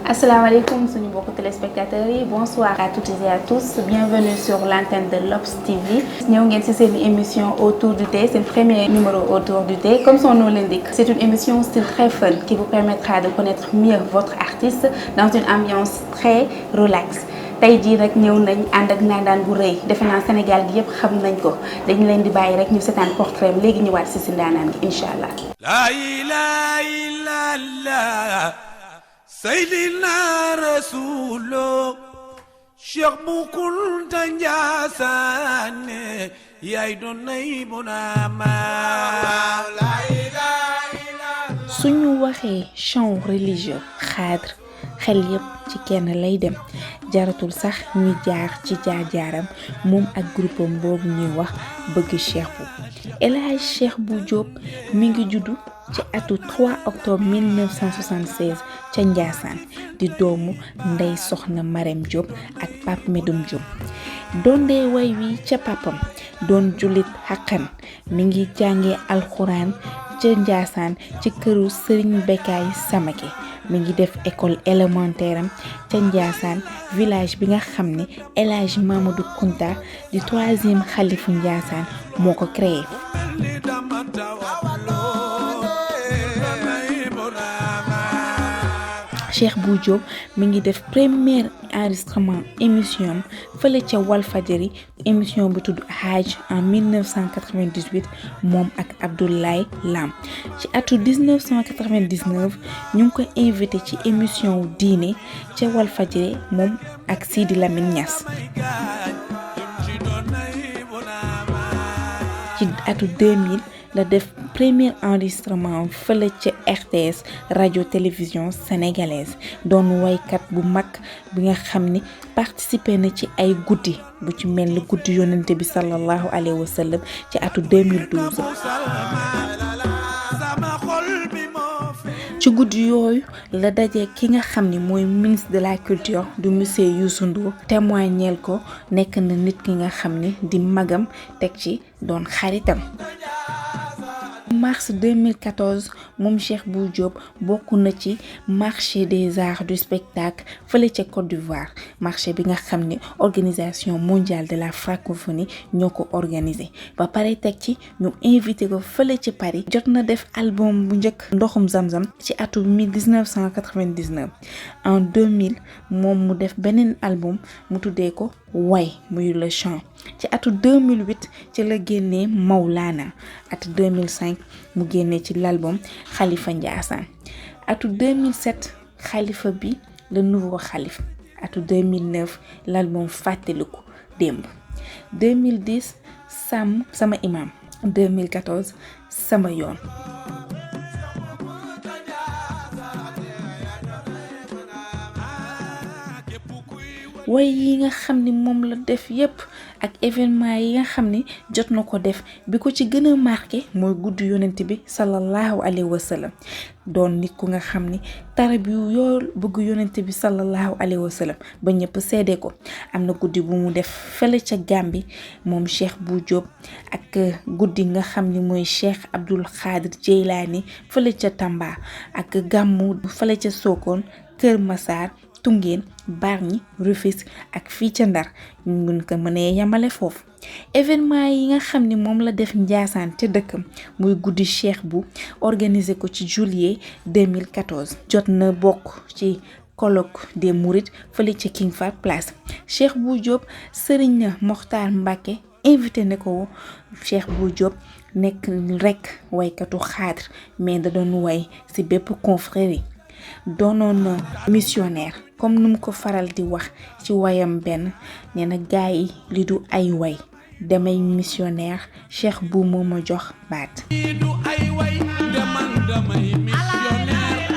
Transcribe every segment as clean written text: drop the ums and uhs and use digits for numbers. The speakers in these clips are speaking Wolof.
Assalamu alaikum suñu mbokku téléspectateurs yi bonsoir à toutes et à tous bienvenue sur l'antenne de l'Obs TV ñëw ngeen ci seen émission autour du thé c'est le premier numéro autour du thé comme son nom l'indique c'est une émission style très fun qui vous permettra de connaître mieux votre artiste dans une ambiance très relax tey jii rek ñëw nañ ànd ak naandaan bu rëy defe naa Sénégal gi yëpp xam nañ ko dañu leen di bàyyi rek ñu seetaan portrait léegi ñëwaat ci ndaanaan gi incha allah. La ilaha illallah Sayyidina Rasulo Cheikh Bou Kounta Ndiassane yaay doon nay bonama la ilaha illallah. Suñu waxee chant religieux xaadr xel yëpp ci kenn lay dem jaratul sax ñuy jaar ci jaar-jaaram moom ak groupam boobu ñuy wax bëgg Cheikh Bou. El Hadj Cheikh Bou Diop mi ngi juddu ci atu 3 octobre 1976 ca Ndiassane di doomu Ndey Soxna Marème Diop ak Pape Medoune Diop doon dee way wi ca papam doon jullit xaqan mi ngi jàngee alxuraan ca Ndiassane ci këru Serigne Bekay Samake mi ngi def école élémentaire am ca Ndiassane village bi nga xam ne El Hadj Mamadou Kounta di 3e xalifu Ndiassane moo ko créé. Cheikh Bou Diop mi ngi def premier enregistrement émission fële ca Walfadjri émission bi tudd Hajj en 1998 moom ak Abdoulaye Lam ci atu 1999 ñu ngi ko invité ci émission wu diine ca Walfadjri moom ak Sidi Lamine Niass. ci atu 2000 la def premier enregistrement fële ca RTS radio télévision sénégalaise doon waykat bu mag bi nga xam ni participé na ci ay guddi bu ci mel ni guddi yonente bi sallallahu alayhi wa sallam ci atu 2012. ci guddi yooyu la daje ki nga xam ni mooy ministre de la culture du monsieur Youssou Ndour témoignel ko nekk na nit ki nga xam ni di magam teg ci doon xaritam. mars 2014 moom Cheikh Bou Diop bokk na ci marché des arts du spectacle fële ca Côte d'Ivoire marché bi nga xam ne organisation mondiale de la francophonie ñoo ko organisé ba pare teg ci ñu invité ko fële ci Paris jot na def album bu njëkk ndoxum zamzam ci atu 1999 en 2000 moom mu def beneen album mu tuddee ko way muy le chant ci atu 2008 ci la génnee Maulana atu 2005 mu génnee ci l'album Khalifa Ndiassane atu 2007 Khalifa bi le nouveau Khalife atu 2009 l'album Fàttaliku démb 2010 sama imam 2014 sama yoon. way yi nga xam ni moom la def yépp ak événement yi nga xam ni jot na ko def bi ko ci gën a marqué mooy guddi yonent bi sallallahu alayhi wa sallam doon nit ku nga xam ni tarab yu yool bëgg yonent bi sallallahu alayhi wa sallam ba ñëpp seede ko am na guddi bu mu def fële ca Gambie moom Cheikh Bou Diop ak guddi nga xam ni mooy Cheikh Abdul Khadir Jeylaani fële ca Tamba ak gàmmu fële ca Sokone Kër Massar Tungeen Bargny Rufisque ak fii ca Ndar ñu ngi ko mënee yamale foofu événement yi nga xam ni moom la def Ndiassane ca dëkkam muy guddi Cheikh Bou organisé ko ci juillet 2014 jot na bokk ci colloque des Mourides fële ca King Fahd Place Cheikh Bou Diop Serigne Mokhtar Mbacké invité ne ko Cheikh Bou Diop nekk rek waykatu xaadr mais da doon way ci bépp confrérie doonoon missionnaire comme nu mu ko faral di wax ci wayam benn nee na gaa yi li du ay way damay missionnaire Cheikh Bou moo ma jox baat. li du ay way damay missionnaire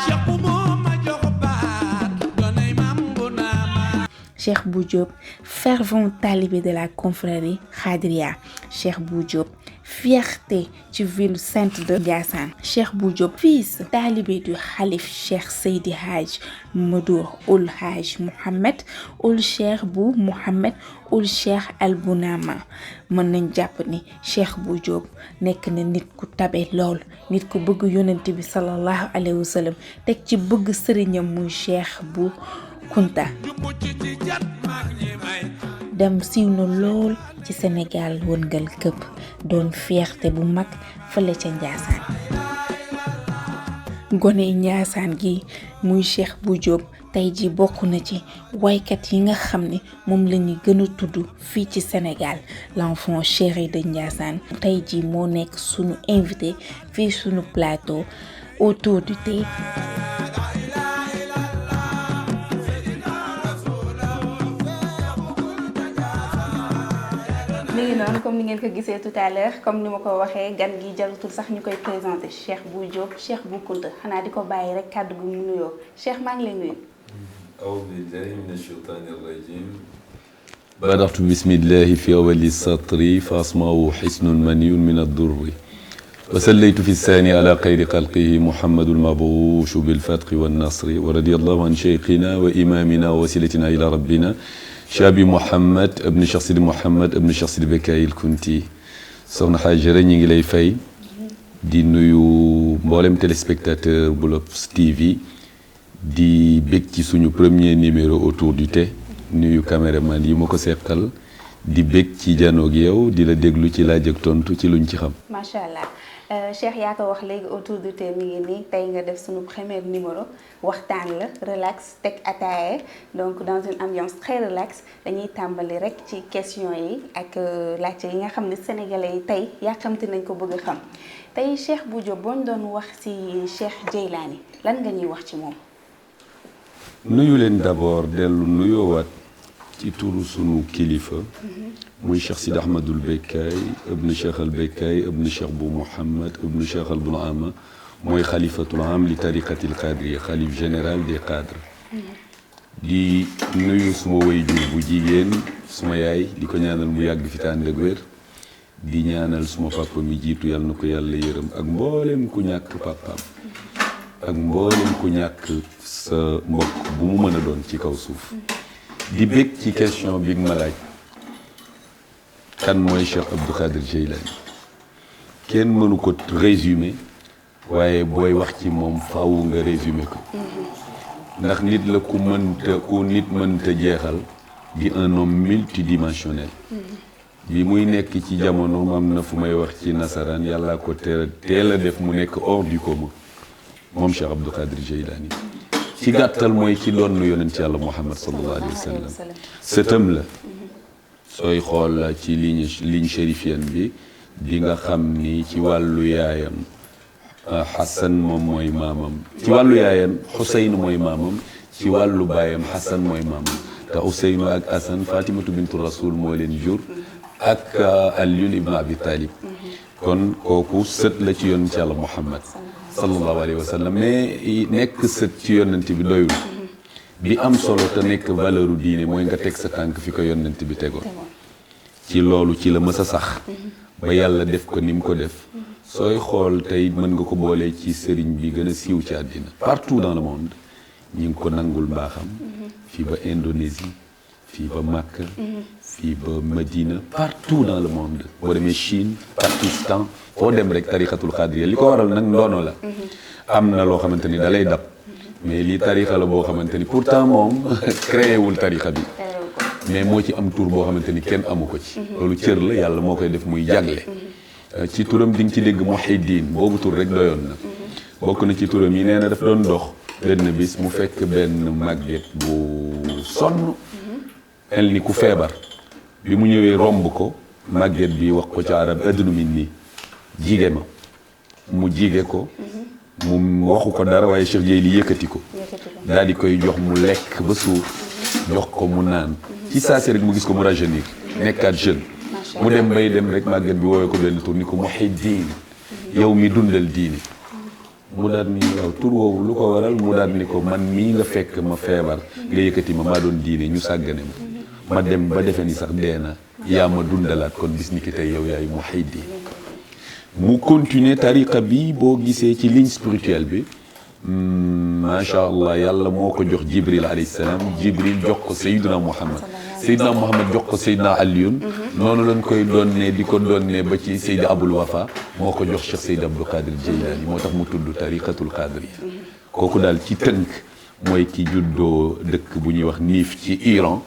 Cheikh Bou moo ma jox baat doonay maam bu naama. Cheikh Bou Diop fervent talibé de la confrérie Khadria Cheikh Bou Diop fierté ci ville sainte de Ndiassane. Cheikh Bou Diop, fils talibé du Khalif Cheikh Seydi Hadj Modou Ould Hadj Mohamed Ould Cheikh Bou Mohamed Ould Cheikh Al Bounama. mën nañ jàpp ni Cheikh Bou Diop nekk na nit ku tabe lool, nit ku bëgg yonent bi sallallahu alayhi wa sallam, teg ci bëgg sëriñam muy Cheikh Bou Kounta. dem siiw na lool ci Sénégal wëngal këpp, doon fierté bu mag fële ca Ndiassane. gone Ndiassane gi muy Cheikh Bou Diop tey ji bokk na ci waykat yi nga xam ne moom la ñu gën a tudd fii ci Sénégal. L'enfant chéri de Ndiassane tey ji moo nekk sunu invité fii sunu plateau autour du thé. léegi noonu comme ni ngeen ko gisee tout à l'heure, comme ni ma ko waxee, gan gi jarutul sax ñu koy présenté, Cheikh Bou Diop, Cheikh Bou Kounta. xanaa di ko bàyyi rek kàddu gu mu nuyoo. Cheikh maa ngi lay nuyu. أعوذ بالله من الشيطان الرجيم. بدأت بسم الله في أول السطر فأسمعه حسن مني من الضر وسليت في الثاني على خير خلقه محمد المبعوث بالفتح والنصر ورضي الله عن شيخنا وإمامنا ووسيلتنا إلى ربنا شابي محمد ابن شخص محمد ابن شخص بكاي الكنتي. soxna Hajara ñi ngi lay fay di nuyu mboolem téléspectateur bu L'Obs TV di bég ci suñu premier numéro autour du thé, nuyu caméraman yi ma ko seqal, di bég ci janoog yow di la déglu ci laaj ak tontu ci luñ ci xam. macha allah Cheikh yaa ko wax léegi autour du thé mi ngi nii tey nga def suñu premier numéro waxtaan la relax teg ataaye, donc dans une ambiance très relax. dañuy tàmbali rek ci question yi ak laajte yi nga xam ne sénégalais yi tey yàkkamti nañ ko bëgg a xam. tey Cheikh Bou Diop boo ñu doon wax ci Cheikh Djeylani lan nga ñuy wax ci moom. nuyu leen d'abord dellu nuyoowaat ci turu sunu kilifa muy Cheikh Sidi Ahmadul Bekkay ibn Cheikh al Bekkay ibn Cheikh Bou Mohamed ibn Cheikh al Bounama mooy xalifatul am li tariqatil qadriya, xalif général des cadres. di nuyu suma waajur bu jigéen suma yaay di ko ñaanal mu yàgg fi tànn ak wér, di ñaanal suma papa mi jiitu yàlla na ko yàlla yërëm ak mboolem ku ñàkk papaam ak mboolem ku ñàkk sa mbokk bu mu mën a doon ci kaw suuf. di bég ci question bi ma laaj kan mooy Cheikh Abdou Khadir Djeylani. kenn mënu ko résumer waaye booy wax ci moom faaw nga résumer ko ndax nit la ku nit mënta jeexal, di un homme multidimensionnel. bi muy nekk ci jamono am na fu may wax ci nasaraan yàlla ko teel a def mu nekk hors du commun moom Cheikh Abdou Khadir Djeylani. ci gàttal mooy ci doon yonent yàlla Muhammad sallallahu alayhi wa sallam. sëtam la sooy xool ci ligne chérifienne bi di nga xam ni ci wàllu yaayam Hassan moom mooy maamam, ci wàllu yaayam Xuseyn mooy maamam, ci wàllu baayam Hassan mooy maamam. te Xuseyn ak Hassan Fatimatu bintu Rasul moo leen jur ak Aliyun ibn Abi Talib. kon kooku sët la ci yonent yàlla Muhammad sallallahu alayhi wa sallam. mais nekk sët ci yonent bi doyul. bi am solo te nekk valeur u diine mooy nga teg sa tànk fi ko yonent bi tegoon. ci loolu ci la mës a sax ba yàlla def ko ni mu ko def. sooy xool tey mën nga ko boole ci sëriñ bi gën a siiw ci àddina partout dans le monde ñi ngi ko nangul mbaaxam. fii ba Indonésie, fii ba Makka, fii ba Medina, partout dans le monde. boo demee Chine, Pakistan, foo dem rek tarixatul xaadiriya li ko waral nag ndoono la. am na loo xamante ni da lay dab. mais lii tarixa la boo xamante ni pourtant moom créé wul tarixa bi. mais moo ci am tur boo xamante ni kenn amu ko ci. loolu cër la yàlla moo koy def muy jagle. ci turam di nga ci dégg Muhiddin boobu tur rek doyoon na. bokk na ci turam yi nee na daf doon dox benn bis mu fekk benn màgget bu sonn. mel ni ku feebar. bi mu ñëwee romb ko màgget bi wax ko ci arab adnu min nii jige ma mu jige ko. mu waxu ko dara waaye Cheikh Djeyli yëkkati ko. daal di koy jox mu lekk ba suur. jox ko mu naan. ci saa si rek mu gis ko mu rajeunir nekkaat jeune. mu dem bay dem rek màgget bi woowee ko benn tur ni ko Muhiddin yow mi dundal diini. mu daal ni waaw tur woowu lu ko waral mu daal ni ko man mii nga fekk ma feebar nga yëkkati ma maa doon diine ñu sàggane ma dem ba defe ni sax dee na yaa ma dundalaat kon bis ni ki tey yow yaay Muhiddin mu continuer tariqa bi boo gisee ci ligne spirituelle bi macha allah yàlla moo ko jox Jibril alayhi salaam Jibril jox ko Seydina Muhammad Seydina Muhammad jox ko Seydina Aliyun noonu lañ koy doonnee di ko doonnee ba ci Seydi Abul Wafa moo ko jox Cheikh Seydi Abdul Qadir Jeylaani moo tax mu tudd tariqatul qadiriya kooku daal ci tënk mooy ki juddoo dëkk bu ñuy wax Niif ci Iran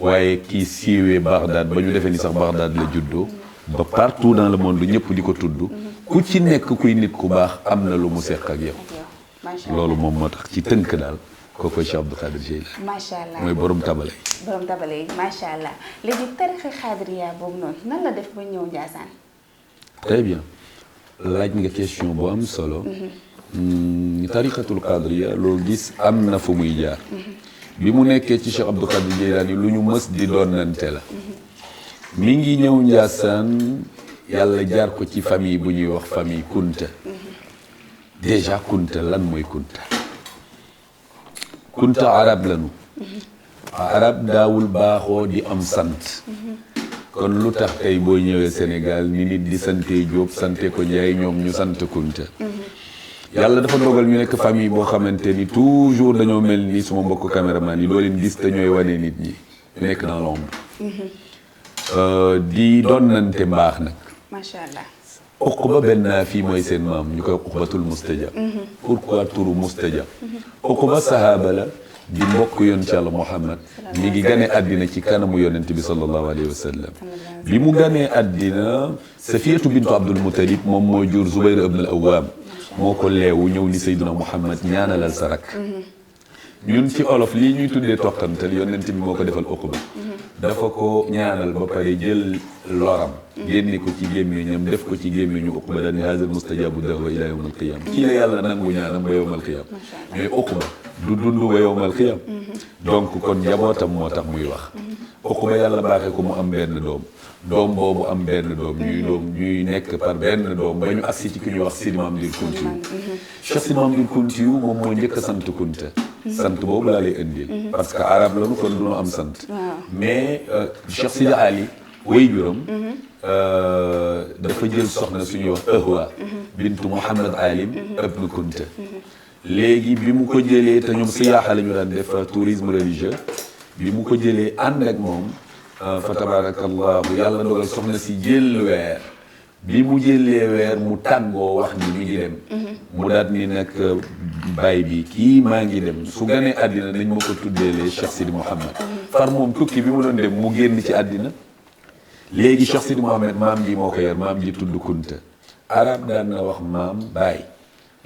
waaye kii siiwee Bagdad ba ñu defee ni sax Bagdad la juddoo ba partout dans le monde ñëpp di ko tudd ku ci nekk kuy nit ku baax am na lu mu seq ak yow loolu moom moo tax ci tënk daal kookoy Cheikh Abdou Qadir Jeylaani macha allah mooy borom tabale borom tabale yi macha allah léegi tarixa xaadiriya boobu noonu nan la def ba ñëw Ndiassane. très bien laaj nga question bu am solo tariqatul qadiriya loo gis am na fu muy jaar bi mu nekkee ci Cheikh Abdou Qadir Jeylaani lu ñu mës di doonante la mi ngi ñëw Ndiassane yàlla jaar ko ci famille bu ñuy wax famille Kunta déjà Kunta lan mooy Kunta Kunta arab lanu arab daawul baaxoo di am sant kon lu tax tey boo ñëwee Sénégal ni nit di sante Jóob sante ko Njaay ñoom ñu sant Kunta yàlla dafa dogal ñu nekk famille boo xamante ni toujours dañoo mel ni suma mbokk caméraman yi doo leen gis te ñooy wane nit ñi nekk dans l'ombre di donnante mbaax nag macha allah. Uqba benn fii mooy seen maam ñu koy Uqbatul Mustajab pourquoi turu Mustajab Uqba sahaaba la di mbokk yonent Yàlla Muhammad mi ngi gane àddina ci kanamu yonent bi sallallahu alayhi wa sallam bi mu ganee àddina Safiyatu bintu Abdul Muttalib moom moo jur Zubayr ibn al-Awwam moo ko leewu ñëw ni Seydina Muhammad ñaanalal sa rak ñun ci olof lii ñuy tuddee toqantal yonent bi moo ko defal Uqba dafa ko ñaanal ba pare jël loram génne ko ci gémmiñam def ko ci gémmiñu Uqba daal ni haazal mustajabu da'wa ila yawm al-qiyam kii la yàlla nangu ñaanam ba yawm al-qiyam mais Uqba du dund ba yawm al-qiyam donc kon njabootam moo tax muy wax Uqba yàlla baaxee ko mu am benn doom boobu am benn ñuy nekk par benn doom ba ñu agsi ci ki ñuy wax Sidi Mamadou Kountiou Cheikh Sidi Mamadou Kountiou moom moo njëkk a sant Kunta sant boobu laa lay indil parce que arab la nu kon du ñu am sant mais Cheikh Sidi Ali waajuram dafa jël soxna suñuy wax Ahwa bintu Mouhamad Alim ibn Kunta léegi bi mu ko jëlee te ñoom siyaaxa la ñu daan def tourisme religieux bi mu ko jëlee ànd ak moom fa tabarakallahu yàlla dogal soxna si jël weer bi mu jëlee weer mu tàggoo wax ni mi ngi dem mu daat ni nag baay bi kii maa ngi dem su ganee àddina nañ ma ko tuddeelee Cheikh Sidi Mouhamed far moom tukki bi mu doon dem mu génn ci àddina léegi Cheikh Sidi Mouhamed maam ji moo ko yar maam ji tudd Kunta arab daan na wax maam baay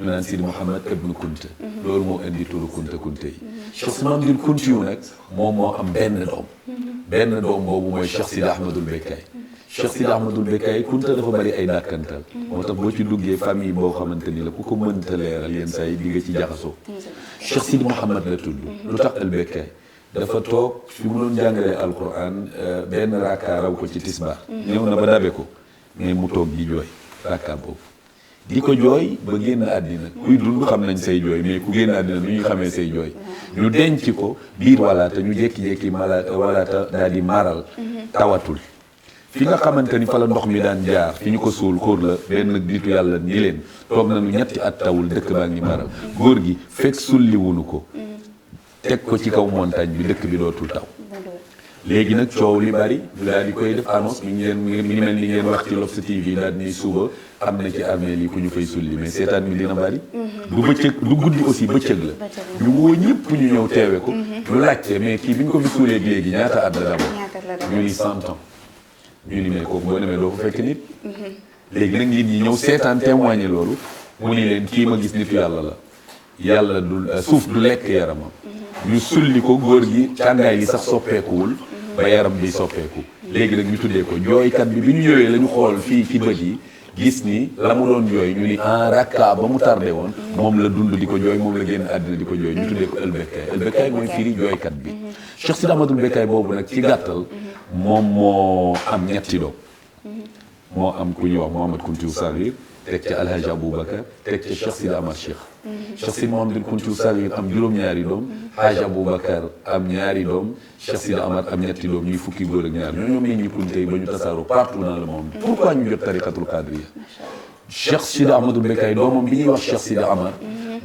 ñu naan Sidi Mouhamed ibn Kunta loolu moo indi turu Kunta yi Cheikh Sidi Mamadou Kountiou nag moom moo am benn doom boobu mooy Cheikh Sidi Ahmadul Bekkay Cheikh Sidi Ahmadul Bekkay Kunta dafa bari ay dàkkantal moo tax boo ci duggee famille boo xamante ni la ku ko mënta leeral yenn saa yi di nga ci jaxasoo Cheikh Sidi Mouhamed la tudd lu tax al Bekkay dafa toog fi mu doon jàngalee alquran benn rakka raw ko ci tisbaar ñëw na ba dabe ko mais mu toog di jooy rakka boobu di ko jooy ba génn àddina kuy dund xam nañ say jooy mais ku génn àddina nu ñuy xamee say jooy ñu denc ko biir walaata ñu jékki-jékki walaata daal di maaral tawatul fi nga xamante ni fa la ndox mi daan jaar fi ñu ko suul xóor la benn ditu yàlla ni leen toog nañu ñetti at tawul dëkk baa ngi maral góor gi fekk sulli wunu ko teg ko ci kaw montagne bi dëkk bi dootul taw léegi nag coow li bari ñu daal di koy def annonce mi ngi mel ni ngeen wax ci L'Obs TV daal ni suba am na ci armée yi ku ñu fay sulli mais seetaan mi dina bari du bëccëg du guddi aussi bëccëg la ñu woo ñëpp ñu ñëw teewe ko ñu laajte mais kii bi ñu ko fi suulee léegi ñaata at la d'abord ñu ni 100 ans ñu ni mais kooku boo demee doo ko fekk nit léegi nag nit ñi ñëw seetaan témoigner loolu mu ni leen kii ma gis nitu yàlla la yàlla du suuf du lekk yaramam ñu sulli ko góor gi càngaay li sax soppeekuwul ba yaram bi soppeeku léegi nag ñu tuddee ko jooykat bi ñu ñëwee la ñu xool fii ci bët yi gis ni la mu doon jooy ñu ni en rakka ba mu tardé woon moom la dund di ko jooy moom la génn àddina di ko jooy ñu tuddee ko ëlbekkaay mooy firi jooykat bi Cheikh Sidi Ahmadul Bekkay boobu nag ci gàttal moom moo am ñetti doom moo am ku ñuy wax Mouhamad Kountiou Saghir teg ca Alhaji Aboubacar teg ca Cheikh Sidi Amar Cheikh Sidi Mouhamadou Kountiou Saghir am juróom-ñaari doom Haji Aboubacar am ñaari doom Cheikh Sidi Amar am ñetti doom ñuy fukki góor ak ñaar ñoo ñoom ñi Kunta yi ba ñu tasaaroo partout dans le monde pourquoi ñu jot tariqatul qadriya Cheikh Sidi Ahmadul Bekkaay doomam bi ñuy wax Cheikh Sidi Amar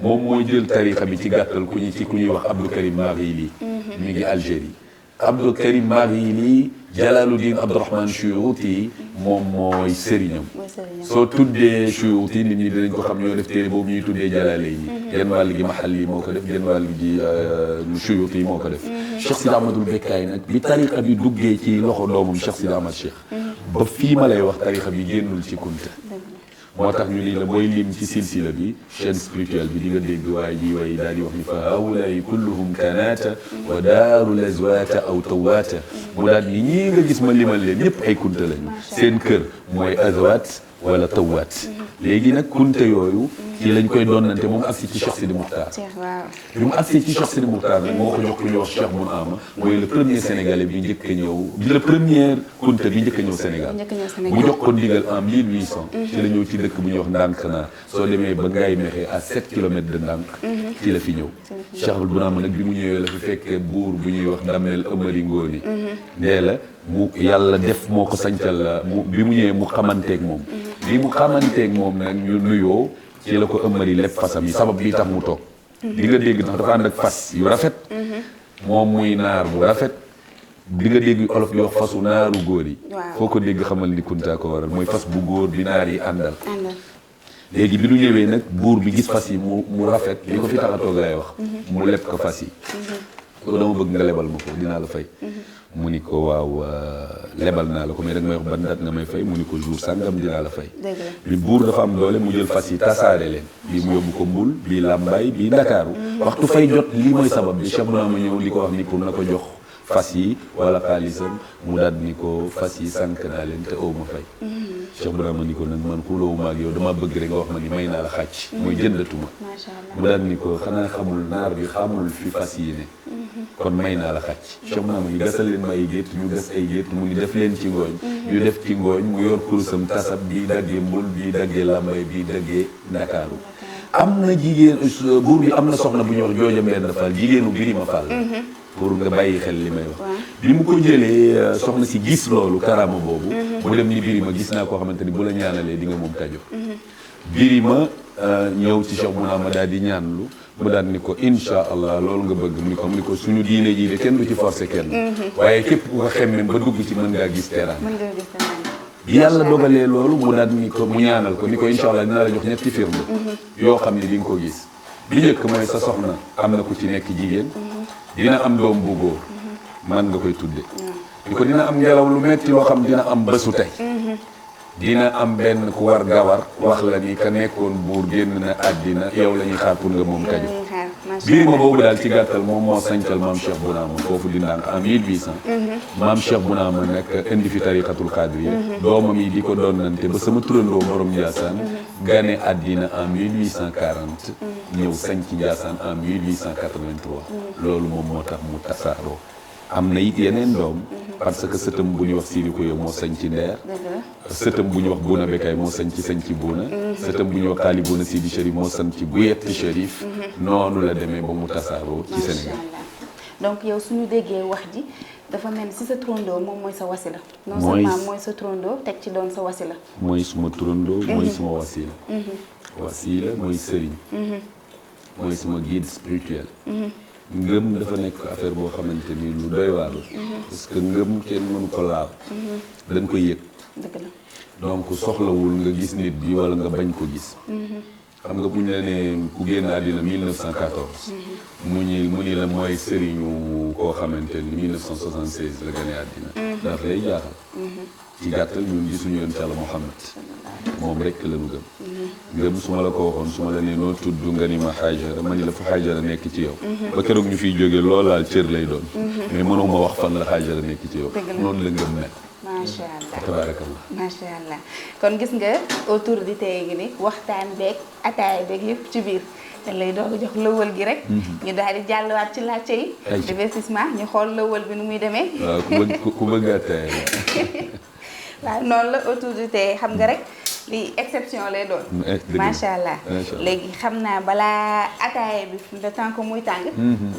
moom mooy jël tariqa bi ci gàttal ku ñuy wax Abdou Karim Maghili mi ngi Algérie Abdou Karim Maghili Jalaluddin Abdourahmane Suyuti moom mooy sëriñam soo tuddee Suyuti nit ñi dinañ ko xam ñoo def téere boobu ñuy tuddee Jalaalayni genn wàll gi Mahalli moo ko def genn wàll gi Suyuti moo ko def Cheikh Sidi Ahmadul Bekkaay nag bi tariqa bi duggee ci loxo doomam Cheikh Sidi Ahmad Cheikh ba fii ma lay wax tariqa bi génnul ci Kunta moo tax ñu lii la booy lim ci silsila bi chaîne spirituelle bi di nga dégg waaye ji way daal di wax ni fa hawlay kulluhum kanata wa daarul azwata aw tawata mu daal ni ñii nga gis ma limal leen ñëpp ay kunta lañu seen kër mooy azwat wala tawat léegi nag kunta yooyu ci lañ koy doonante moom agsi ci Cheikh Sidi Moukhtar bi mu agsi ci Cheikh Sidi Moukhtar nag moo ko jox ku ñuy wax Cheikh Boun Ama mooy le premier sénégalais bi njëkk a ñëw le premier kunta bi njëkk a ñëw Sénégal mu jox ko ndigal en 1800 ci la ñëw ci dëkk bu ñuy wax Ndànkna soo demee ba Ngaye Mékhé à 7 kilomètres de Ndànk ci la fi ñëw Cheikh Boun Ama nag bi mu ñëwee la fi fekkee buur bu ñuy wax Ndamel Amari Ngooni ndee la mu yàlla def moo ko sañcal bi mu ñëwee mu xamanteeg moom bi mu xamanteeg moom nag ñu nuyoo ci la ko ëmmari lépp fasam yi sabab bi tax mu toog di nga dégg ndax dafa ànd ak fas yu rafet moom muy naar bu rafet di nga dégg olof yi wax fasu naaru góor yi foo ko dégg xamal ni Kunta ko waral mooy fas bu góor bi naar yi àndal léegi bi lu ñëwee nag buur bi gis fas yi mu rafet li ko fi tax a toog lay wax mu leb ko fas yi ko dama bëgg nga lebal ma ko dinaa la fay mu ni ko waaw lebal naa la ko mais rek may wax ban date nga may fay mu ni ko jour sàngam dinaa la fay bi buur dafa am doole mu jël fas yi tasaare leen bii mu yóbbu ko Mbul bii Lambaay bii Ndakaaru waxtu fay jot lii mooy sabab bi Cheikh Boun Ama ñëw li ko wax ni pour na ko jox fas yi wala xaalisam mu daal ni ko fas yi sànq naa leen te oo ma fay Cheikh Boun Ama ni ko nag man xulóowu ma ak yow dama bëgg rek nga wax ma ni may naa la xàcc mooy jëndatuma mu daal ni ko xanaa xamul naar bi xamul fi fas yi ne kon may naa la xàcc Cheikh Boun Ama ni gasal leen ma ay gétt ñu gas ay gétt mu ni def leen ci ngooñ ñu def ci ngooñ mu yor kurusam tasab bii daggee Mbul bii daggee Lambaay bii daggee Ndakaaru am na jigéen buur bi am na soxna bu ñuy wax Jooja Mbend Fall jigéenu Birima Fall pour nga bàyyi xel li may wax bi mu ko jëlee soxna si gis loolu karama boobu mu dem ni Birima gis naa koo xamante ni bu la ñaanalee di nga moom Kajoor Birima ñëw ci Cheikh Boun Ama daal di ñaanlu mu daal ni ko incha allah loolu nga bëgg mu ni ko suñu diine ji de kenn du ci forcé kenn waaye képp ku ko xemmem ba dugg ci mën ngaa gis teraan bi yàlla dogalee loolu mu daal ni ko mu ñaanal ko ni ko incha allah dinaa la jox ñetti firnde yoo xam ne di nga ko gis bi njëkk mooy sa soxna am na ku ci nekk jigéen dina am doom bu góor man nga koy tudde di ko dina am ngelaw lu metti loo xam dina am bésu tey dina am benn ku war gawar wax la ni ka nekkoon buur génn na àddina yow la ñuy xaar pour nga moom Kajoor Birima boobu daal ci gàttal moom moo sañcal maam Cheikh Boun Ama foofu di Ndànk en 1800 maam Cheikh Boun Ama nag indi fi tariqatul xaadiriya doomam yi di ko doonante ba sama turandoo borom Ndiassane gane àddina en 1840 ñëw sañ ci Ndiassane en 1883 loolu moom moo tax mu tasaaroo am na it yeneen doom parce que sëtam bu ñuy wax Sidi Kouye moo sañ ci Ndeer sëtam bu ñuy wax Bouna Bekkaay moo sañ ci Bouna sëtam bu ñuy wax Xaali Bouna Sidi Chérif moo sañ ci Buyetti Chérif noonu la demee ba mu tasaaroo ci Sénégal donc yow suñu déggee wax ji dafa mel si sa turandoo moom mooy sa wasila non seulement mooy sa turandoo teg ci doon sa wasila mooy suma turandoo mooy suma wasila wasila mooy sëriñ mooy suma guide spirituel ngëm dafa nekk affaire boo xamante ni lu doy waar la parce que ngëm kenn mënu ko laal dañ koy yëg dëgg la donc soxlawul nga gis nit bi wala nga bañ ko gis xam nga bu ñu la nee ku génn àddina 1914 mu ni la mooy sëriñu koo xamante ni 1976 la gane àddina daf lay jaaxal ci gàttal ñun gisuñu yoon ci Yàlla Muhammad moom rek la ñu gëm ngëm su ma la ko waxoon su ma la nee noo tudd nga ni ma Hajara ma ni la fa Hajara nekk ci yow ba keroog ñu fiy jógee loolu laal cër lay doon mais mënuma wax fan la Hajara nekk ci yow noonu la ngëm mel macha allah tabaarakallah macha allah kon gis nga autour di tey gi ni waxtaan beeg ataaya beeg yëpp ci biir dañ lay doog a jox lëwal gi rek ñu daal di jàllwaat ci laajte yi divertissement ñu xool lëwal bi nu muy demee waaw ku bëgg ataaya waaw noonu la autour du tey xam nga rek lii exception lay doon macha allah léegi xam naa balaa ataaya bi le temps que muy tàng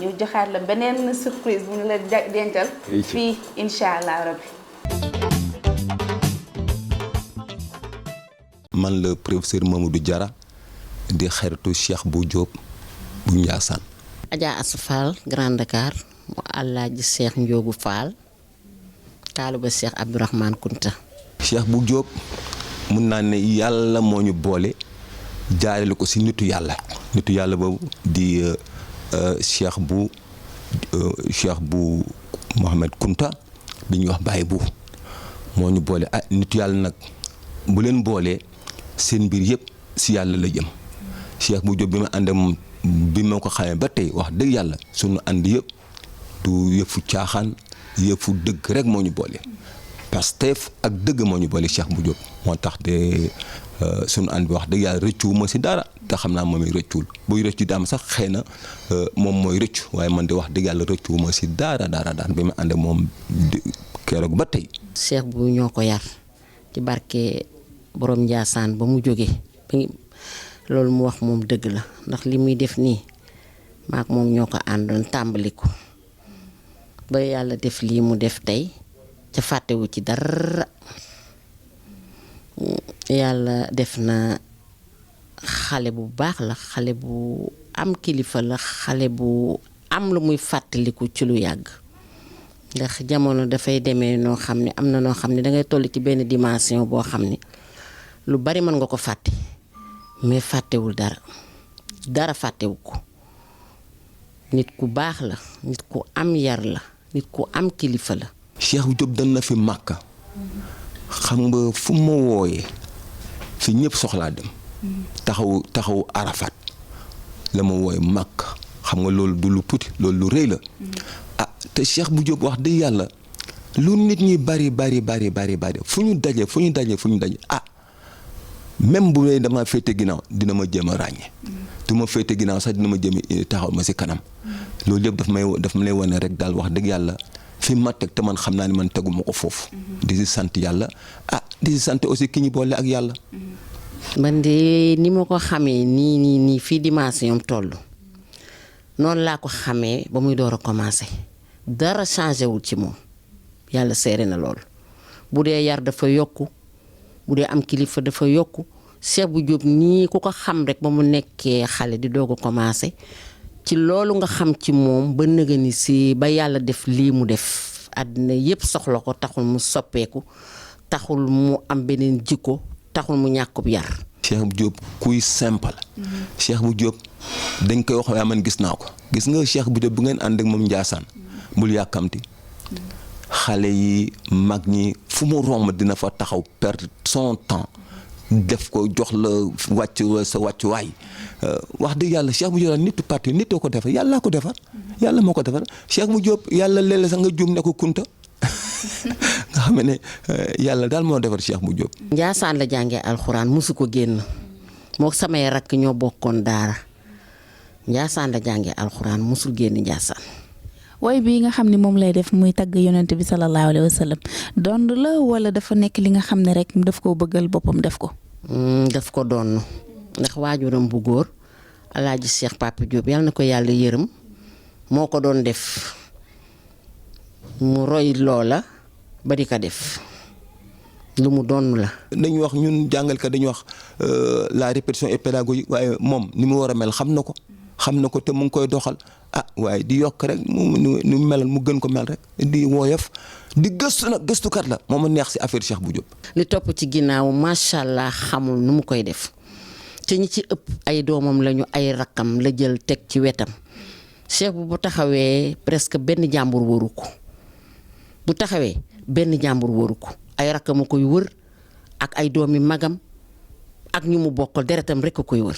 ñu joxaat la beneen surprise bu ñu la dencal fii incha allah rabbi man la professeur Mamadou Diarra di xaritu Cheikh bu Diop bu Ndiassane. Adja Assou Fall Grand Dakar mu Alaaji Cheikh Ndiogou Fall taaliba Cheikh Abdourahmane Kunta. Cheikh bu Diop mun naa ne yàlla moo ñu boole jaarale ko ci nitu yàlla boobu di Cheikh bu Mohamed Kunta bi ñuy wax Baye bu moo ñu boole nitu yàlla nag bu leen boolee seen mbir yëpp ci yàlla la jëm. Cheikh bu Diop bi ma ànd ak moom bi ma ko xamee ba tey wax dëgg yàlla sunu ànd yëpp du yëfu caaxaan yëfu dëgg rek moo ñu boole. Pastef ak dëgg moo ñu boole Cheikh bu Diop moo tax de sunu ànd bi wax dëgg yàlla rëccu ma ci dara te xam naa moom i rëccul buy rëccu daam sax xëy na moom mooy rëccu waaye man de wax dëgg yàlla rëccu ma ci dara bi ma ànd ak moom keroog ba tey. Cheikh bu ñoo ko yar ci barke borom Ndiassane ba mu jógee loolu mu wax moom dëgg la ndax li muy def nii maak moom ñoo ko àndoon tàmbali ko ba yàlla def lii mu def tey ca fàttewu ci dara yàlla def na xale bu baax la xale bu am kilifa la xale bu am lu muy fàttaliku ci lu yàgg ndax jamono dafay demee noo xam ne am na noo xam ne dangay toll ci benn dimension boo xam ne lu bari mën nga ko fàtte mais fàttewul dara fàttewu ko nit ku baax la nit ku am yar la nit ku am kilifa la. Cheikh Diop dem na fi Màkka xam nga fu ma wooyee fi ñëpp soxlaa dem taxaw Arafat la ma wooye Màkka xam nga loolu du lu tuuti loolu lu rëy la te Cheikh bu Diop wax dëgg yàlla lu nit ñi bari fu ñu daje même bu dee dama féete ginnaaw dina ma jéem a ràññe du ma féete ginnaaw sax dina ma jéem a taxaw ma ci kanam loolu yëpp daf ma lay wane rek daal wax dëgg yàlla fi ma teg te man xam naa ni man teguma ko foofu di ci sant yàlla di ci sant aussi ki ñu boole ak yàlla. man de ni ma ko xamee nii fii dimension toll noonu laa ko xamee ba muy door a commencé dara changé wul ci moom yàlla seere na loolu bu dee yar dafa yokku bu dee am kilifa dafa yokku Cheikh bu Diop nii ku ko xam rek ba mu nekkee xale di doog a commencé ci loolu nga xam ci moom ba nëga ni si ba yàlla def lii mu def àddina yépp soxla ko taxul mu soppeeku taxul mu am beneen jikko taxul mu ñàkkub yar. Cheikh bu Diop kuy simple. Cheikh bu Diop dañ koy wax waaye man gis naa ko gis nga Cheikh bu Diop bu ngeen ànd ak moom Ndiassane bul yàkkamti xale yi mag ñi fu mu romb dina fa taxaw perdre son temps def ko jox la sa wàccuwaay wax dëgg yàlla Cheikh bu Diop nitu parti nitoo ko defar yàlla ko defar yàlla moo ko defar Cheikh bu Diop yàlla léeg-léeg sax nga juum ne ko kunta nga xam ne yàlla daal moo defar Cheikh bu Diop. Ndiassane la jàngee alxuraan mosu ko génn moo samay rakk ñoo bokkoon daara Ndiassane la jàngee alxuraan mosul génn Ndiassane. way bi nga xam ne moom lay def muy tagg yonent bi sallallahu alayhi wa sallam dond la wala dafa nekk li nga xam ne rek daf koo bëggal boppam def ko. daf ko doon ndax waajuram bu góor Alaaji Cheikh Papa Diop yàlla na ko yàlla yërëm moo ko doon def mu roy loola ba di ko def lu mu doon la. dañuy wax ñun jàngalkat dañuy wax la répétition est pédagogique waaye moom ni mu war a mel xam na ko te mu ngi koy doxal waaye di yokk rek mu melal mu gën ko mel rek di woyof di gëstu nag gëstukat la moo ma neex ci affaire Cheikh bu Diop. li topp ci ginnaaw macha allah xamul nu mu koy def te ñi ci ëpp ay doomam lañu ay rakkam la jël teg ci wetam Cheikh bu taxawee presque benn jàmbur wëru ko bu taxawee benn jàmbur wëru ko ay rakkam a koy wër ak ay doomi magam ak ñu mu bokkal deretam rek a koy wër.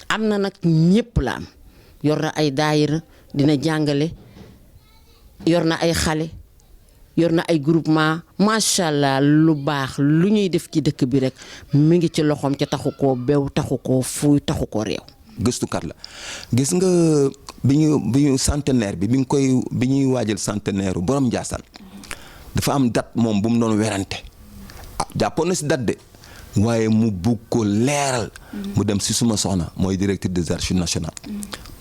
am na nag ñépp la am yor na ay daayira dina jàngale yor na ay xale yor na ay groupement macha allah lu baax lu ñuy def ci dëkk bi rek mi ngi ci loxoom ca taxu koo bew taxu koo fuuy taxu koo réew. gëstukat la gis nga bi ñu centenaire bi bi ñuy waajal centenaire borom Ndiassane dafa am date moom bu mu doon werante jàppoon na si date de. waaye mu bugg ko leeral mu dem ci suma soxna mooy directeur des archives nationales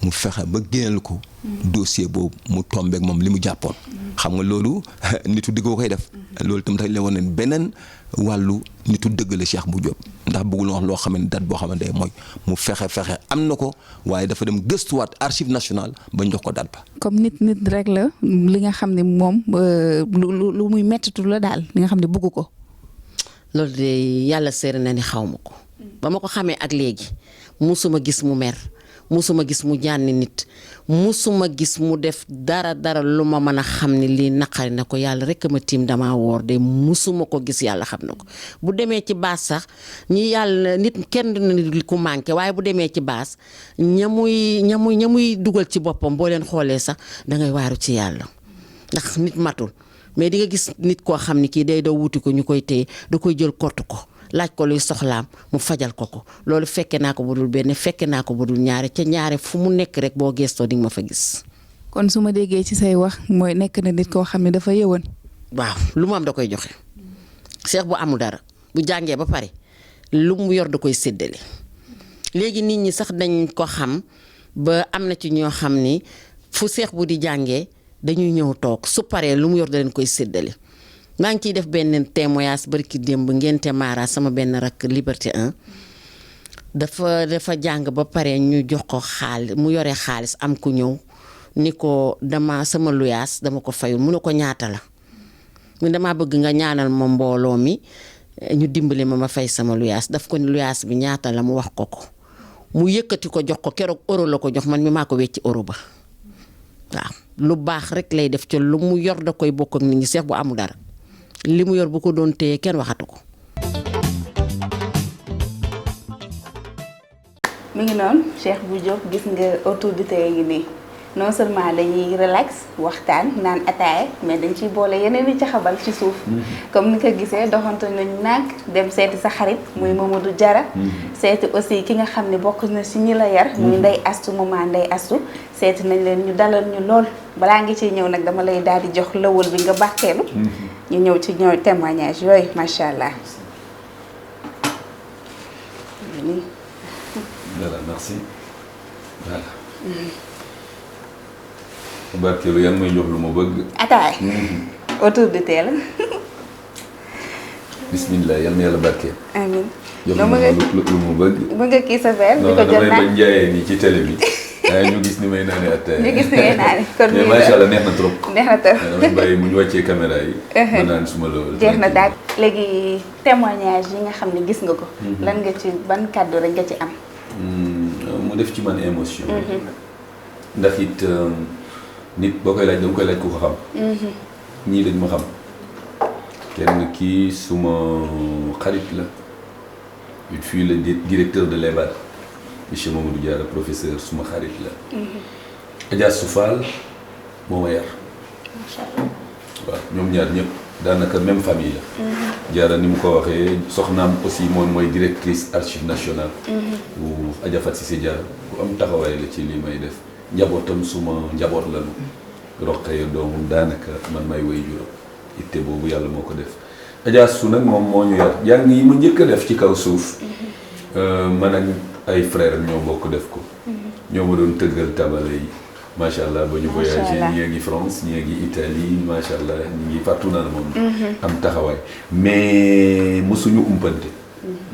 mu fexe ba génneel ko dossier boobu mu tombeek moom li mu jàppoon xam nga loolu nitu di ko koy def loolu tam dañ la wane beneen wàllu nitu dëgg la Cheikh Bou Diop ndax bëggul wax loo xamante date boo xamante mooy mu fexe am na ko waaye dafa dem gëstuwaat archive nationale ba jox ko date ba. comme nit rek la li nga xam ne moom lu muy mettitu la daal li nga xam ne bëgg ko. loolu de yàlla seere na ni xaw ma ko ba ma ko xamee ak léegi musuma gis mu mer musuma gis mu jànni nit musuma gis mu def dara lu ma mën a xam ni lii naqari na ko yàlla rek ma tiim damaa woor de musuma ko gis yàlla xam na ko bu demee ci baas sax ñi yàlla nit kenn du ku manqué waaye bu demee ci baas ña muy dugal ci boppam boo leen xoolee sax dangay waaru ci yàlla ndax nit matul mais di nga gis nit koo xam ni kii day daw wuti ko ñu koy téye da koy jël kott ko laaj ko luy soxlaam mu fajal ko loolu fekke naa ko bu dul benn fekke naa ko bu dul ñaare ca ñaare fu mu nekk rek boo gestoo di nga ma fa gis. kon su ma déggee ci say wax mooy nekk na nit koo xam ne dafa yëwan. waaw lu mu am da koy joxe Cheikh bu amul dara bu jàngee ba pare lu mu yor da koy séddale léegi nit ñi sax dañ ko xam ba am na ci ñoo xam ni fu Cheikh bu di jàngee dañuy ñëw toog su paree lu mu yor da leen koy séddale. maa ngi ciy def benn témoignage barki démb ngénte Mara sama benn rakk Liberté 1 dafa jàng ba pare ñu jox ko xaalis mu yore xaalis am ku ñëw ni ko sama luyaas dama ko fayul mu ne ko ñaata la mu dama bëgg nga ñaanal ma mbooloo mi ñu dimbali ma fay sama luyaas daf ko ni luyaas bi ñaata la mu wax ko mu yëkkati ko jox ko keroog euro la ko jox man mi maa ko wecci euro ba waaw lu baax rek lay def ci lu mu yor da koy bokk ak nit ñi Cheikh bu amul dara li mu yor bu ko doon téye kenn waxatu ko. mi ngi noonu Cheikh Bou Diop gis nga autour du thé ngi nii non seulement dañuy relax waxtaan naan ataaya mais dañ ciy boole yeneen i caxabal ci suuf. comme ni ko gisee doxantu nañu nag dem seeti sa xarit muy Mamadou Diarra. seeti aussi ki nga xam ne bokk na si ñi la yar. muy Ndeye Astou maman Ndeye Astou seeti nañ leen ñu dalal ñu lool balaa ngi ciy ñëw nag dama lay daal di jox lëwal bi nga bàkkeelu. ñu ñëw ci ñooy témoignage yooyu macha allah. voilà merci voilà. barkeelu yan may jox lu ma bëgg. ataay. autour du thé la. bismillah yal na yàlla barkeel. amiin. jox lu ma bëgg. bëgg nga kii sa verre di ko jël damay naan bañ jaayee nii ci télé bi. waaye ñu gis ni may naanee ataaya. ñu gis ni ngay naane kon mais macha allah neex na trop. neex na trop. damay bàyyi mu ñu wàccee caméra yi. ma naan suma loolu. jeex na daal léegi témoignage yi nga xam ne gis nga ko. lan nga ci ban kàddu rek nga ci am. mu def ci man émotion. ndax it nit boo koy laaj dama koy laaj ku ko xam. ñii dañ ma xam. kenn kii suma xarit la. il fut le directeur de l'EBAD monsieur Mamadou Diarra professeur suma xarit la. Adja Soufal moo ma yar. macha allah. waaw ñoom ñaar ñëpp daanaka même famille la. Diarra ni mu ko waxee soxnaam aussi moom mooy directrice archive nationale. bu Adja Fat Cissé Diarra ku am taxawaay la ci li may def njabootam suma njaboot la ñu. Roqaya doomam daanaka man may woy juróom itte boobu yàlla moo ko def. Adja Su nag moom moo ñu yar jàng yi ma njëkk a def ci kaw suuf. man ak ay frère ñoo bokk def ko. ñoo ma doon tëggal tabale yi. macha allah ba ñu voyagé ñii ngi France ñii ngi Italie macha allah ñi ngi partout dans le monde. am taxawaay mais mosuñu umpante.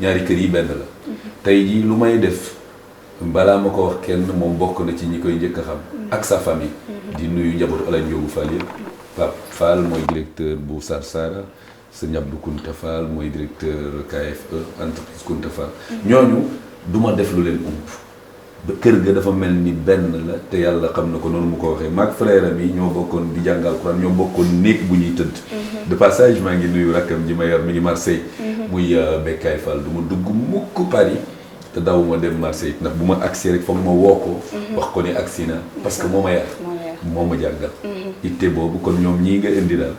ñaari kër yi benn la. tey jii lu may def balaa ma ko wax kenn moom bokk na ci ñi koy njëkk a xam. ak sa famille. di nuyu njabootu Alaaji Njóogu Fall yëpp. Pape Fall mooy directeur bu Sarsara. sëñ Abdou Kounta Fall mooy directeur KFE entreprise Kounta Fall. ñooñu du ma def lu leen ump. ba kër ga dafa mel ni benn la te yàlla xam na ko noonu mu ko waxee maag frère am yi ñoo bokkoon di jàngal Alxuraan ñoo bokkoon néeg bu ñuy tëdd. de passage maa ngi nuyu rakkam ji ma yar mi ngi Marseille. muy Bekkaay Fall du ma dugg mukk Paris te daw ma dem Marseille ndax bu ma agsi rek foog ma woo ko. wax ko ni agsi na parce que moo ma yar. moo ma jàngal. itte boobu kon ñoom ñii nga indi daal.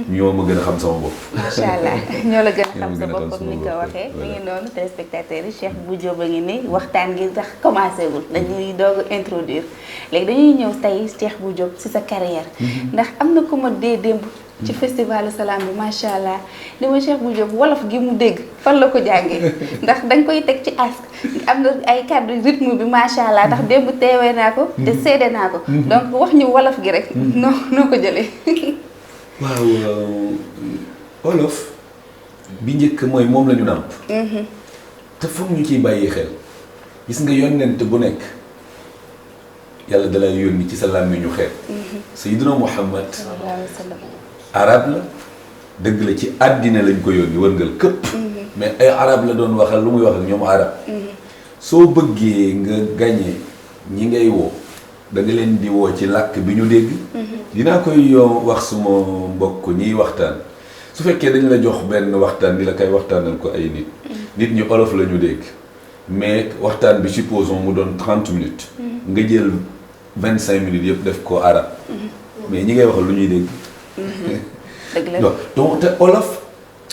ñoo ma gën a xam sama bopp. macha allah ñoo la gën a xam sa bopp comme ni nga ko waxee. mi ngi noonu téléspectateurs yi Cheikh Bou Diop a ngi nii waxtaan gi tax commencé gul dañuy doog a introduire léegi dañuy ñëw tey Cheikh Bou Diop ci sa carrière. ndax am na ku ma dee démb. ci festival Salam bi macha allah ni ma Cheikh Bou Diop wolof gi mu dégg fan la ko jàngee ndax dañ koy teg ci ask am na ay kàddu rythme bi macha allah ndax démb teewee naa ko te seede naa ko. donc wax ñu wolof gi rek. noo ko jëlee. waaw olof bi njëkk mooy moom la ñu nàmp te foog ñu ciy bàyyi xel gis nga yonent bu nekk yàlla dalay yónni ci sa làmmiñu xeet sayyidina Muhammad arab la dëgg la ci àddina lañ ko yónni wërngal këpp mais ay arab la doon waxal lu muy wax ak ñoom arab soo bëggee nga gañe ñi ngay woo da nga leen di woo ci làkk bi ñu dégg dinaa koy wax suma mbokk ñiy waxtaan su fekkee dañ la jox benn waxtaan di la koy waxtaanal ko ay nit ñi olof la ñu dégg mais waxtaan bi supposons mu doon 30 minutes nga jël 25 minutes yëpp def ko arab mais ñi ngay waxal lu ñuy dégg dëgg la donc te olof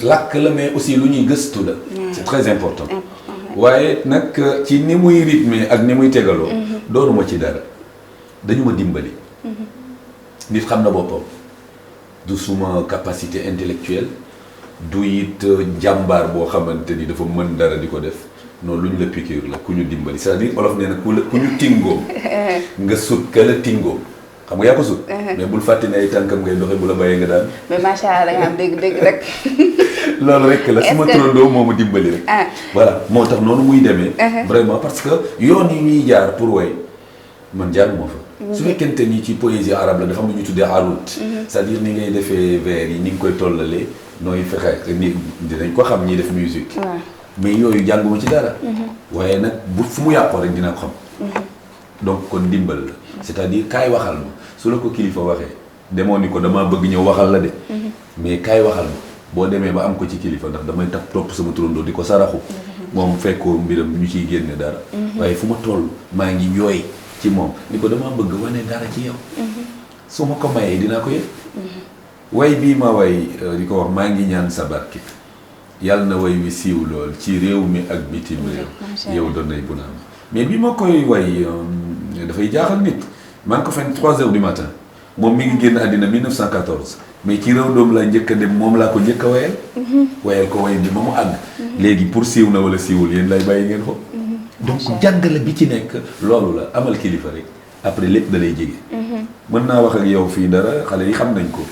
làkk la mais aussi lu ñuy gëstu la c'est très important waaye nag ci ni muy rythme ak ni muy tegaloo doonuma ci dara dañu ma dimbali nit xam na boppam du suma capacité intellectuelle du it jàmbaar boo xamante ni dafa mën dara di ko def noonu lu ñu la piqûre la ku ñu dimbali c'est-à-dire olof nee na ku ñu tingoom nga sut ka la tingoom xam nga yaa ko sut mais bul fàtte ne ay tànkam ngay doxee bu la bàyyee nga daan mais macha allah da nga am dégg rek loolu rek la su ma turandoo moo ma dimbali rek voilà moo tax noonu muy demee vraiment parce que yoon yi ñuy jaar pour way man jaar moo fa su fekkente ni ci poésie arabe la dafa am lu ñu tuddee arut c'est-à-dire ni ngay defee vers yi ni nga koy tollalee nooy fexe ni dinañ ko xam ñiy def musique mais yooyu jànguma ci dara waaye nag bu fu mu yàqoo rek dinaa ko xam donc kon dimbal la c'est-à-dire kaay waxal ma su la ko kilifa waxee demoo ni ko damaa bëgg ñëw waxal la de mais kaay waxal ma boo demee ba am ko ci kilifa ndax damay topp sama turandoo di ko saraxu moom fekkoo mbiram ñu ciy génne dara waaye fu ma toll maa ngi jooy ci moom ni ko damaa bëgg wane dara ci yow su ma ko mayee dinaa ko yëg way bii ma way di ko wax maa ngi ñaan sa barke yàlla na way wi siiw lool ci réew mi ak bitim réew yow doon nay bu naam mais bi ma koy way dafay jaaxal nit maa ngi ko fen 3 heures du matin moom mi ngi génn àddina 1914 mais ci réew doom laa njëkk a dem moom laa ko njëkk a wayal ko way bi ma mu àgg léegi pour siiw na wala siiwul yéen lay bàyyi ngeen ko donc jàngale bi ci nekk loolu la amal kilifa rek après lépp da lay jege mën naa wax ak yow fii dara xale yi xam nañ ko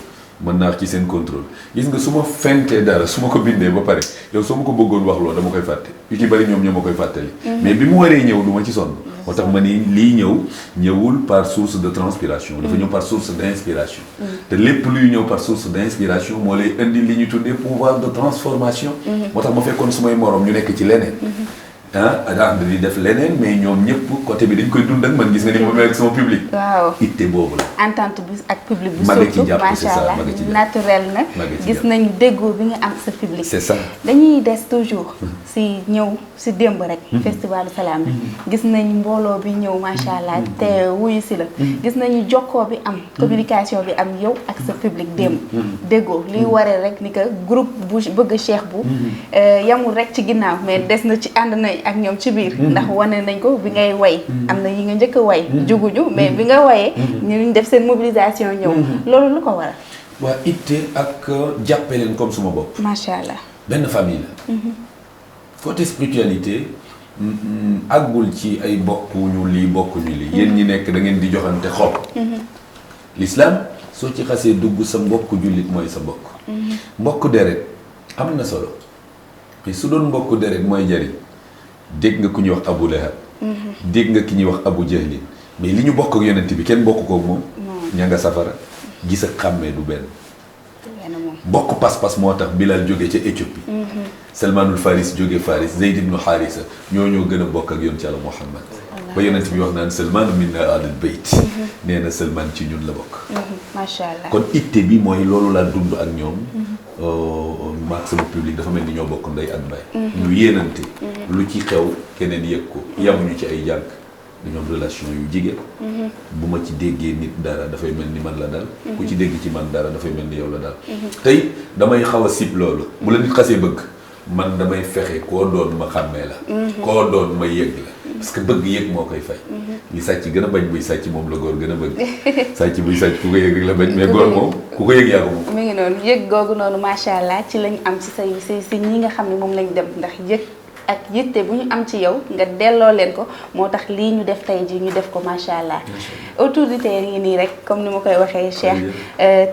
mën naa wax ci seen contrôle gis nga su ma fentee dara su ma ko bindee ba pare yow soo ma ko bëggoon wax loolu dama koy fàtte yu ci bari ñoom ñoo ma koy fàttali mais bi mu waree ñëw du ma ci sonn moo tax ma ni lii ñëwul par source de transpiration dafa ñëw par source d'inspiration te lépp luy ñëw par source d'inspiration moo lay indi li ñu tuddee pouvoir de transformation moo tax ma fekkoon sumay moroom ñu nekk ci leneen ànd di def leneen mais ñoom ñëpp côté bi dañ koy dund ak man gis nga ni ma mel ak sama public. waaw itte boobu la. entente bi ak public bi. surtout macha allah naturel na. gis nañu déggoo bi nga am sa public. c'est ça dañuy des toujours. si ñëw si démb rek. festivalu salaam bi. gis nañu mbooloo bi ñëw macha allah te wuyu si la. gis nañu jokkoo bi am. communication bi am yow ak sa public démb. déggoo liy waree rek ni que groupe bu bëgg Cheikh bu. yamul rek ci ginnaaw mais des na ci ànd na ak ñoom ci biir ndax wane nañ ko bi ngay way am na yi nga njëkk a way juguñu mais bi nga wayee ñu def seen mobilisation ñëw loolu lu ko waral waa itte ak jàppe leen comme suma bopp macha allah benn famille la côté spiritualité àggul ci ay bokkuñu lii bokkuñu lii yéen ñi nekk da ngeen di joxante xol l'islam soo ci xasee dugg sa mbokk jullit mooy sa mbokk mbokk deret am na solo mais su doon mbokk deret mooy jariñ dégg nga ku ñuy wax Abu Lahab dégg nga ki ñuy wax Abu Jahlin mais li ñu bokk ak yonent bi kenn bokk koog moom ña nga safara gis ak xàmmee du benn bokk pas-pas moo tax Bilal jóge ca Éthiopie Salmanul Faris jóge Faris Zayd ibnu Harisa ñoo gën a bokk ak yoon ci Yàlla Muhammad ba yonent bi wax naan Salmanu minna ahlul bayt nee na Salman ci ñun la bokk macha allah kon itte bi mooy loolu laa dund ak ñoom maak sama public dafa mel ni ñoo bokk ndey ak baay ñu yéenante lu ci xew keneen yëg ko yamuñu ci ay jànk dañoo am relation yu jigéen bu ma ci déggee nit dara dafay mel ni man la dal ku ci dégg ci man dara dafay mel ni yow la dal tey damay xaw a sib loolu bu la nit xasee bëgg man damay fexe koo doon ma xàmmee la koo doon ma yëg la parce que bëgg yëg moo koy fay li sàcc gën a bañ buy sàcc moom la góor gën a bëgg sàcc buy sàcc ku ko yëg rek la bañ mais góor moom ku ko yëg yaa ko moom mi ngi noonu yëg googu noonu macha allah ci lañ am ci say si ñi nga xam ne moom lañ dem ndax yëg ak yitte bu ñu am ci yow nga delloo leen ko moo tax lii ñu def tey ji ñu def ko macha allah. autorité yi nii rek comme ni ma koy waxee Cheikh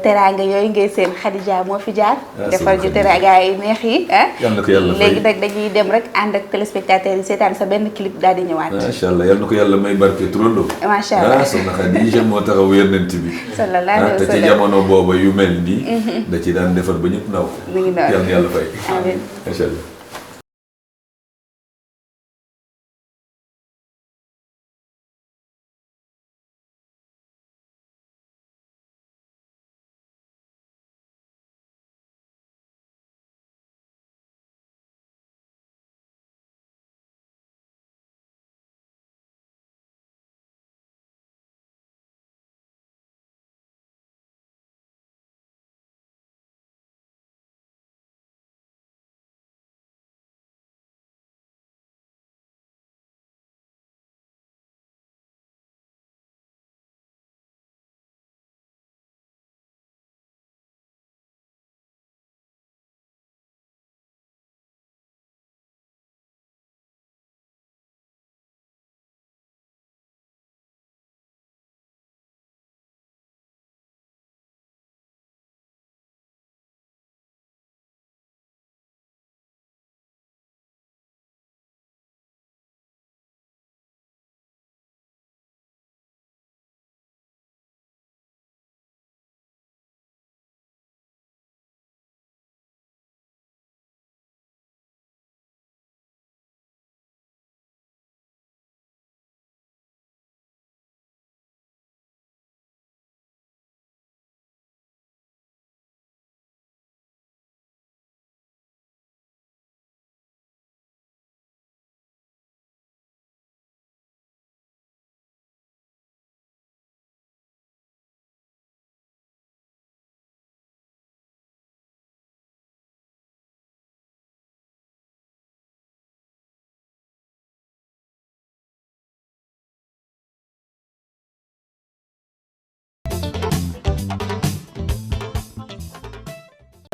teraanga yooyu ngay seen Khadija moo fi jaar. defal ju teraanga yi neex yi ah. léegi nag dañuy dem rek ànd ak téléspectateurs yi seetaan sa benn clip daal di ñëwaat. macha allah yal na ko yàlla may barke turando. macha allah soxna Khadija moo taxaw yonent bi. sallallahu alayhi wa sallam te ci jamono booba yu mel nii. da ci daan defar ba ñëpp naw ko. mi ngi noonu yal na yàlla fay. amiin macha allah.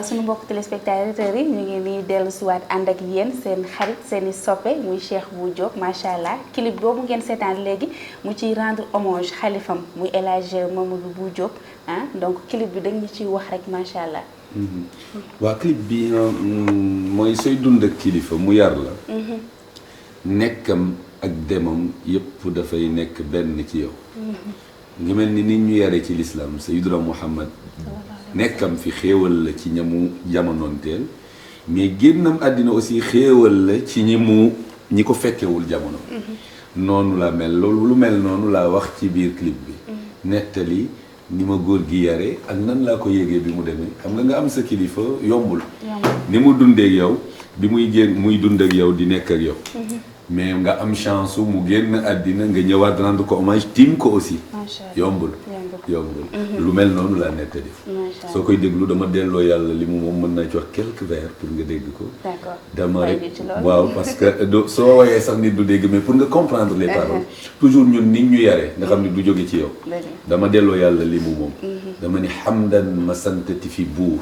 suñu mbokk téléspectateurs yi ñu ngi nii dellu siwaat ànd ak yéen seen xarit seen i soppe muy Cheikh Bou Diop macha allah clip boobu ngeen seetaan léegi mu ciy rendre hommage xalifam muy El Hadj Mamadou Bou Diop ah donc clip bi dañu ciy wax rek macha allah. waa clip bi mooy sooy dund ak kilifa mu yar la. nekkam ak demam yëpp dafay nekk benn ci yow. ngi mel ni nit ñu yare ci l'islam Sayyiduna Muhammad nekkam fi xéewal la ci ñamu jamonoonteel mais génnam àddina aussi xéewal la ci ñi ko fekkewul jamono. noonu la mel loolu lu mel noonu laa wax ci biir clip bi. nettali ni ma góor gi yare ak nan laa ko yégee bi mu demee xam nga am sa kilifa yombul. ni mu dundee ak yow bi muy dund ak yow di nekk ak yow. mais nga am chance mu génn àddina nga ñëwaat rendre ko hommage tiim ko aussi. yombul. lu mel noonu laa nettali. soo koy déglu dama delloo yàlla li mu moom mën naa ci wax quelques vers pour nga dégg ko. d'accord dama rek waaw parce que soo woyee sax nit du dégg mais pour nga comprendre les paroles. toujours ñun nit ñu yare nga xam ne du jóge ci yow. dama delloo yàlla li mu moom. dama ni hamdan ma santati fi buur.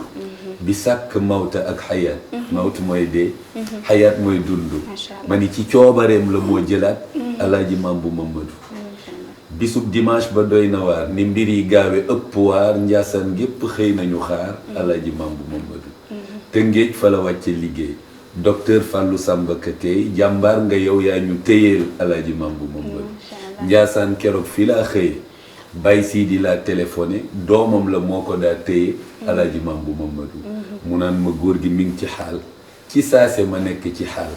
bi sàkk mawta ak xayaat. mawt mooy dee. xayaat mooy dund. ma ni ci coobareem la moo jëlaat. alaaji Maam bu Mamadou. bisub dimanche ba doy na waar ni mbir yi gaawe ëpp waar njaasaan gépp xëy nañu xaar alaaji Maam bu Mamadou. Tëngéej fa la wàcce liggéey. docteur Fallou Samba Katey jàmbaar nga yow yaa ñu téyeel alaaji Maam bu Mamadou. njaasaan keroog fi laa xëye. Baye Sidi laa téléphoné doomam la moo ko daa téye alaaji Maam bu Mamadou. mu naan ma góor gi mi ngi ci xaal. ci saase ma nekk ci xaal.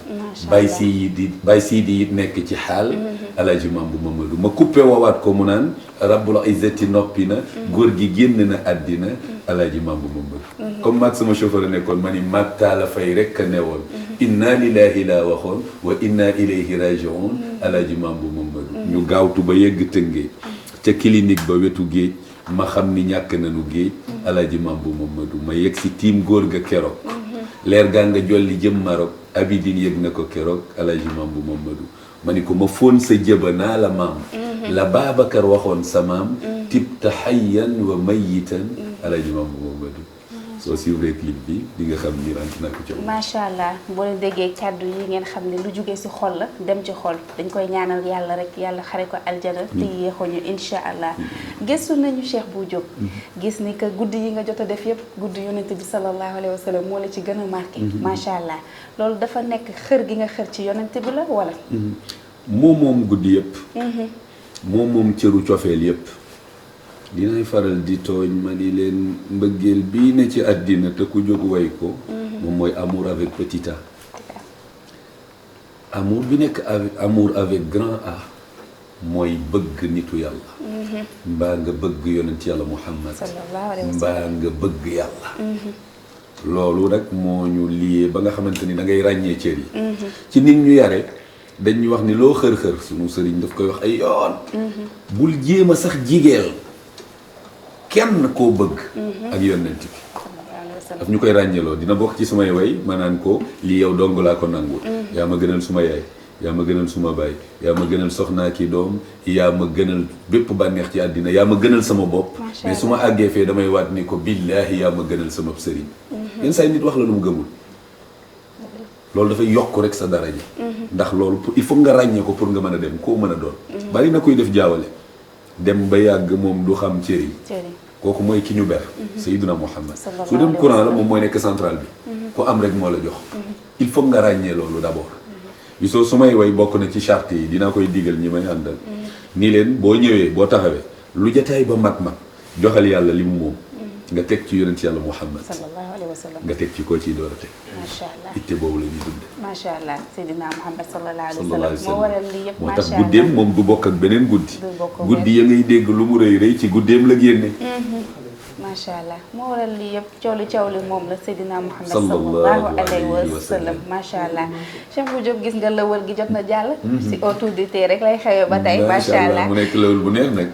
Baye Sidi it nekk ci xaal. alaaji Maam bu Mamadou ma coupé woowaat ko mu naan rabbul izzati noppi na. góor gi génn na àddina. alaaji Maam bu Mamadou. comme maag sama chauffeur nekkoon ma ni maag taala fay rek a newoon. inna lillahi laa waxoon wa inna ilayhi rajiun. alaaji Maam bu Mamadou. ñu gaawtu ba yegg Tëngéej. ca clinique ba wetu géej ma xam ni ñàkk nañu géej. alaaji Maam bu Mamadou ma yegg si tiim góor ga keroog. leer gaa nga jolli jëm Maroc abidin yëg na ko keroog alaaji Maam bu Mamadou ma ni ko ma fóon sa jëba naa la maam. la Babacar waxoon sa maam. tibta hayyan wa mayitan alaaji Maam bu Mamadou. soo suivre clip bi di nga xam ni rent na ko ci macha allah boo leen déggee kàddu yi ngeen xam ne lu jugee si xol la dem ci xol dañ koy ñaanal yàlla rek yàlla xare ko aljana te yéexuñu incha allah gëstu nañu Cheikh Bou Diop gis ni que guddi yi nga jot a def yëpp guddi yonent bi sallallahu alayhi wa sallam moo la ci gën a marqué macha allah loolu dafa nekk xër gi nga xër ci yonent bi la wala moom guddi yëpp moom cëru cofeel yëpp dinay faral di tooñ ma ni leen mbëggeel bii ne ci àddina te ku jóg way ko moom mooy amour avec petit a amour bi nekk amour avec grand A mooy bëgg nitu yàlla mbaa nga bëgg yonent yàlla Muhammad mbaa nga bëgg yàlla loolu rek moo ñu liyee ba nga xamante ni da ngay ràññee cër yi ci nit ñu yare dañ ñu wax ni loo xër-xër sunu sëriñ daf koy wax ay yoon bul jéem a sax jigeel kenn koo bëgg ak yonent bi daf ñu koy ràññeeloo dina bokk ci sumay way ma naan ko lii yow dong laa ko nangul yaa ma gënal suma yaay yaa ma gënal suma baay yaa ma gënal soxnaa ki doom yaa ma gënal bépp bànneex ci àddina yaa ma gënal sama bopp mais su ma àggee fee damay waat ni ko billaahi yaa ma gënal sama sëriñ yenn saa nit wax la lu mu gëmul loolu dafay yokk rek sa daraja ndax loolu il faut nga ràññee ko pour nga mën a dem koo mën a doon bari na koy def jaawale dem ba yàgg moom du xam cër yi kooku mooy ki ñu ber Seydina Muhammad su dem courant la moom mooy nekk central bi ku am rek moo la jox il faut nga ràññee loolu d'abord gisoo su may way bokk na ci charte yi dinaa koy digal ñi may àndal nii leen boo ñëwee boo taxawee lu jataay ba mag joxal yàlla li mu moom nga teg ci yonent yàlla Muhammad sallallahu alayhi wa sallam nga teg ci koo ciy door a teg macha allah itte boobu la ñuy dund macha allah Seydina Muhammad sallallahu alayhi wa sallam moo waral lii yëpp moo macha tax allah guddeem moom du bokk ak beneen guddi guddi ya ngay dégg lu mu rëy rëy ci guddeem la génne macha allah moo waral lii yëpp coow li moom la Seydina Muhammad sallallahu alayhi wa sallam macha allah Cheikh Bou Diop gis nga lëwal gi jot na jàll si autour du thé rek lay xewee ba tey macha allah mu nekk lëwal bu neex nag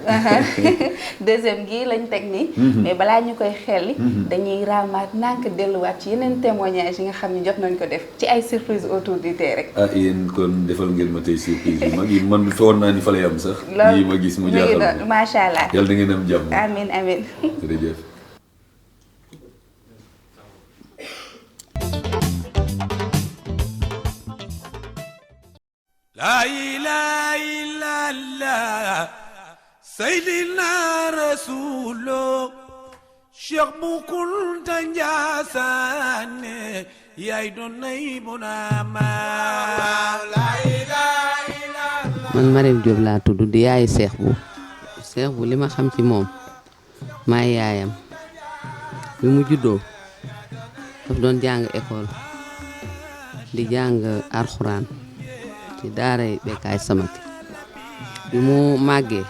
deuxième gi lañ teg nii mais balaa ñu koy xelli dañuy raamaat nànk delluwaat ci yeneen témoignage yi nga xam ne jot nañ ko def ci ay surprise autour du thé rek yéen kon defal ngeen ma tey surprise yu mag yi man foog naa ni fa lay am sax lii ma gis mu jaaxal macha allah yàlla da ngeen am jàmm amin amin jërëjëf La ilaha illallah Sayyidina Rasulullah Cheikh Bou Kounta Ndiassane yaay doon nay buna ma la ilaha illallah man Marème Diop laa tudd di yaayu Cheikh Bou. Cheikh Bou li ma xam ci moom maay yaayam bi mu juddoo daf doon jàng école di jàng alxuraan ci daaray Bekkaay Samake bi mu màggee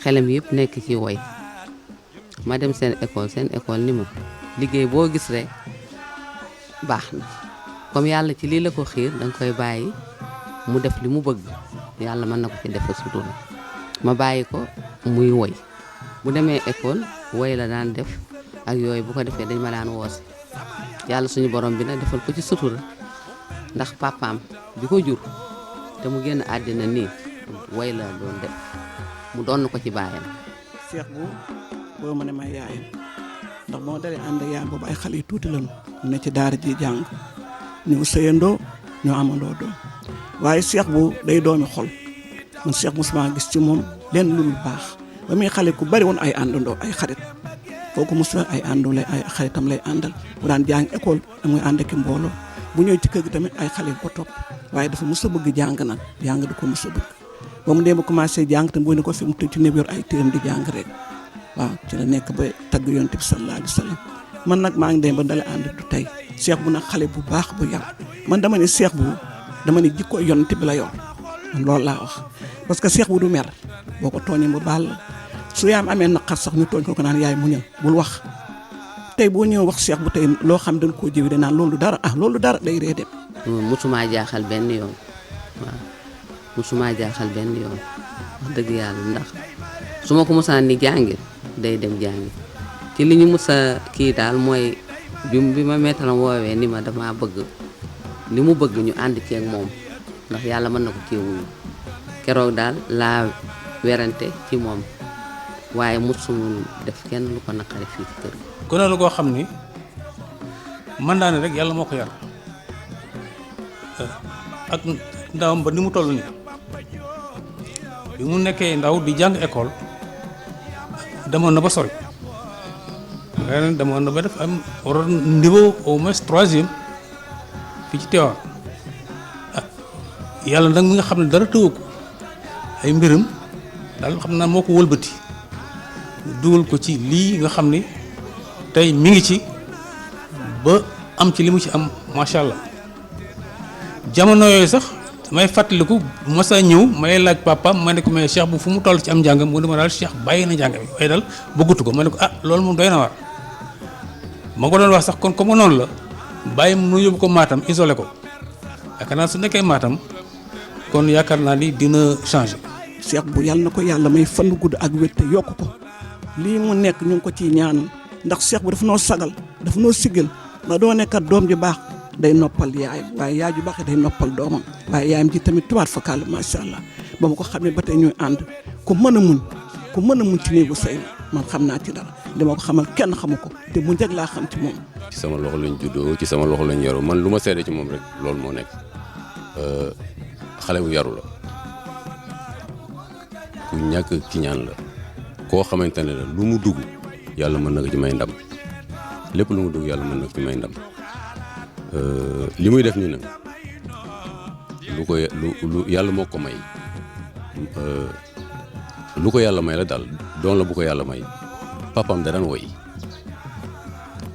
xelam yëpp nekk ci woy ma dem seen école ni ma liggéey boo gis rek baax na comme yàlla ci lii la ko xiir danga koy bàyyi mu def li mu bëgg yàlla mën na ko ci defal sutura ma bàyyi ko muy woy bu demee école woy la daan def ak yooyu bu ko defee dañ ma daan woosi yàlla suñu borom bi nag defal ko ci sutura ndax papaam bi ko jur te mu génn àddina nii woy la doon def mu doon ko ci baayam Cheikh Bou boo ma ne may yaayam ndax boo dalee ànd ak yaayam boobu ay xale yu tuuti lañu ñu ne ci daara ji jàng ñu sëyandoo ñoo amandoo doom waaye Cheikh Bou day doomi xol man Cheikh mosuma gis ci moom lenn lu dul baax ba muy xale ku bari woon ay àndandoo ay xarit kooku mosula ay àndoo lay ay xaritam lay àndal bu daan jàng école da muy ànd ak mbooloo bu ñëw ci kër gi tamit ay xale ko topp waaye dafa mos a bëgg jàng nag jàng du ko mos a bëgg ba mu dee ba commencé jàng te bu ne ko fi mu tëj ci néew yor ay téeram di jàng rek waaw ci la nekk ba tagg yonent bi sallallahu alayhi wa sallam man nag maa ngi dem ba dala ànd du tey Cheikh Bou nag xale bu baax bu yar man dama ne Cheikh Bou dama ne jikko yonent bi la yor man loolu laa wax parce que Cheikh Bou du mer boo ko tooñee mu baal la su yaam amee naqar sax ñu tooñ ko naan yaay muñal bul wax tey boo ñëw wax Cheikh Bou tey loo xam dañ koo jëwi danaan loolu dara loolu dara day ree dem musuma jaaxal benn yoon waaw musuma jaaxal benn yoon wax dëgg yàlla ndax su ma ko musaan ni jàngi day dem jàngi ci li ñu musa kii daal mooy bi ma mettalam woowee ni ma dama bëgg li mu bëgg ñu ànd ci ak moom ndax yàlla mën na ko ci wuyu keroog daal laa werante ci moom waaye musumul def kenn lu ko naqari fii ci kër gi ku ne lu koo xam ni mën naa ne rek yàlla moo ko yar ak ndawam ba ni mu toll nii bi mu nekkee ndaw di jàng école demoon na ba sori ren demoon na ba def am waroon niveau au moins 3e fii ci Tivaouane yàlla nag mi nga xam ne dara tëwu ko ay mbiram daal xam naa moo ko wëlbati dugal ko ci lii nga xam ni tey mi ngi ci ba am ci li mu ci am macha allah jamono yooyu sax may fàttaliku bu ma saa ñëw may laaj papaam ma ne ko mais Cheikh bu fu mu toll ci am njàngam mu ne ma daal Cheikh bàyyi na njàng mi waaye daal bëggatu ko ma ne ko ah loolu moom doy na war ma ko doon wax sax kon comme noonu la bàyyi mu yóbbu ko Matam isolé ko yaakaar naa su nekkee Matam kon yaakaar naa ni dina changé. Cheikh bu yàlla na ko yàlla may fan gudd ak wér te yokk ko lii mu nekk ñu ngi ko ciy ñaanal ndax Cheikh bu dafa noo sagal dafa noo siggal ndax doo nekkat doom ji baax day noppal yaay waaye yaay ju baax day noppal doomam waaye yaayam ji tamit tubaat fakàll macha allah ba ma ko xamee ba tey ñuy ànd ku mën a muñ ci néegu sëy la man xam naa ci dara dama ko xamal kenn xamu ko te mu njëkk laa xam ci moom. ci sama loxo lañ juddoo ci sama loxo lañ yaru man lu ma seede ci moom rek loolu moo nekk xale bu yaru la ku ñàkk ki ñaan la koo xamante ne la lu mu dugg yàlla mën na ko ci may ndam lépp lu mu dugg yàlla mën na ko ci may ndam li muy def nii nag lu yàlla moo ko may lu ko yàlla may la daal doon la bu ko yàlla may papam da daan woy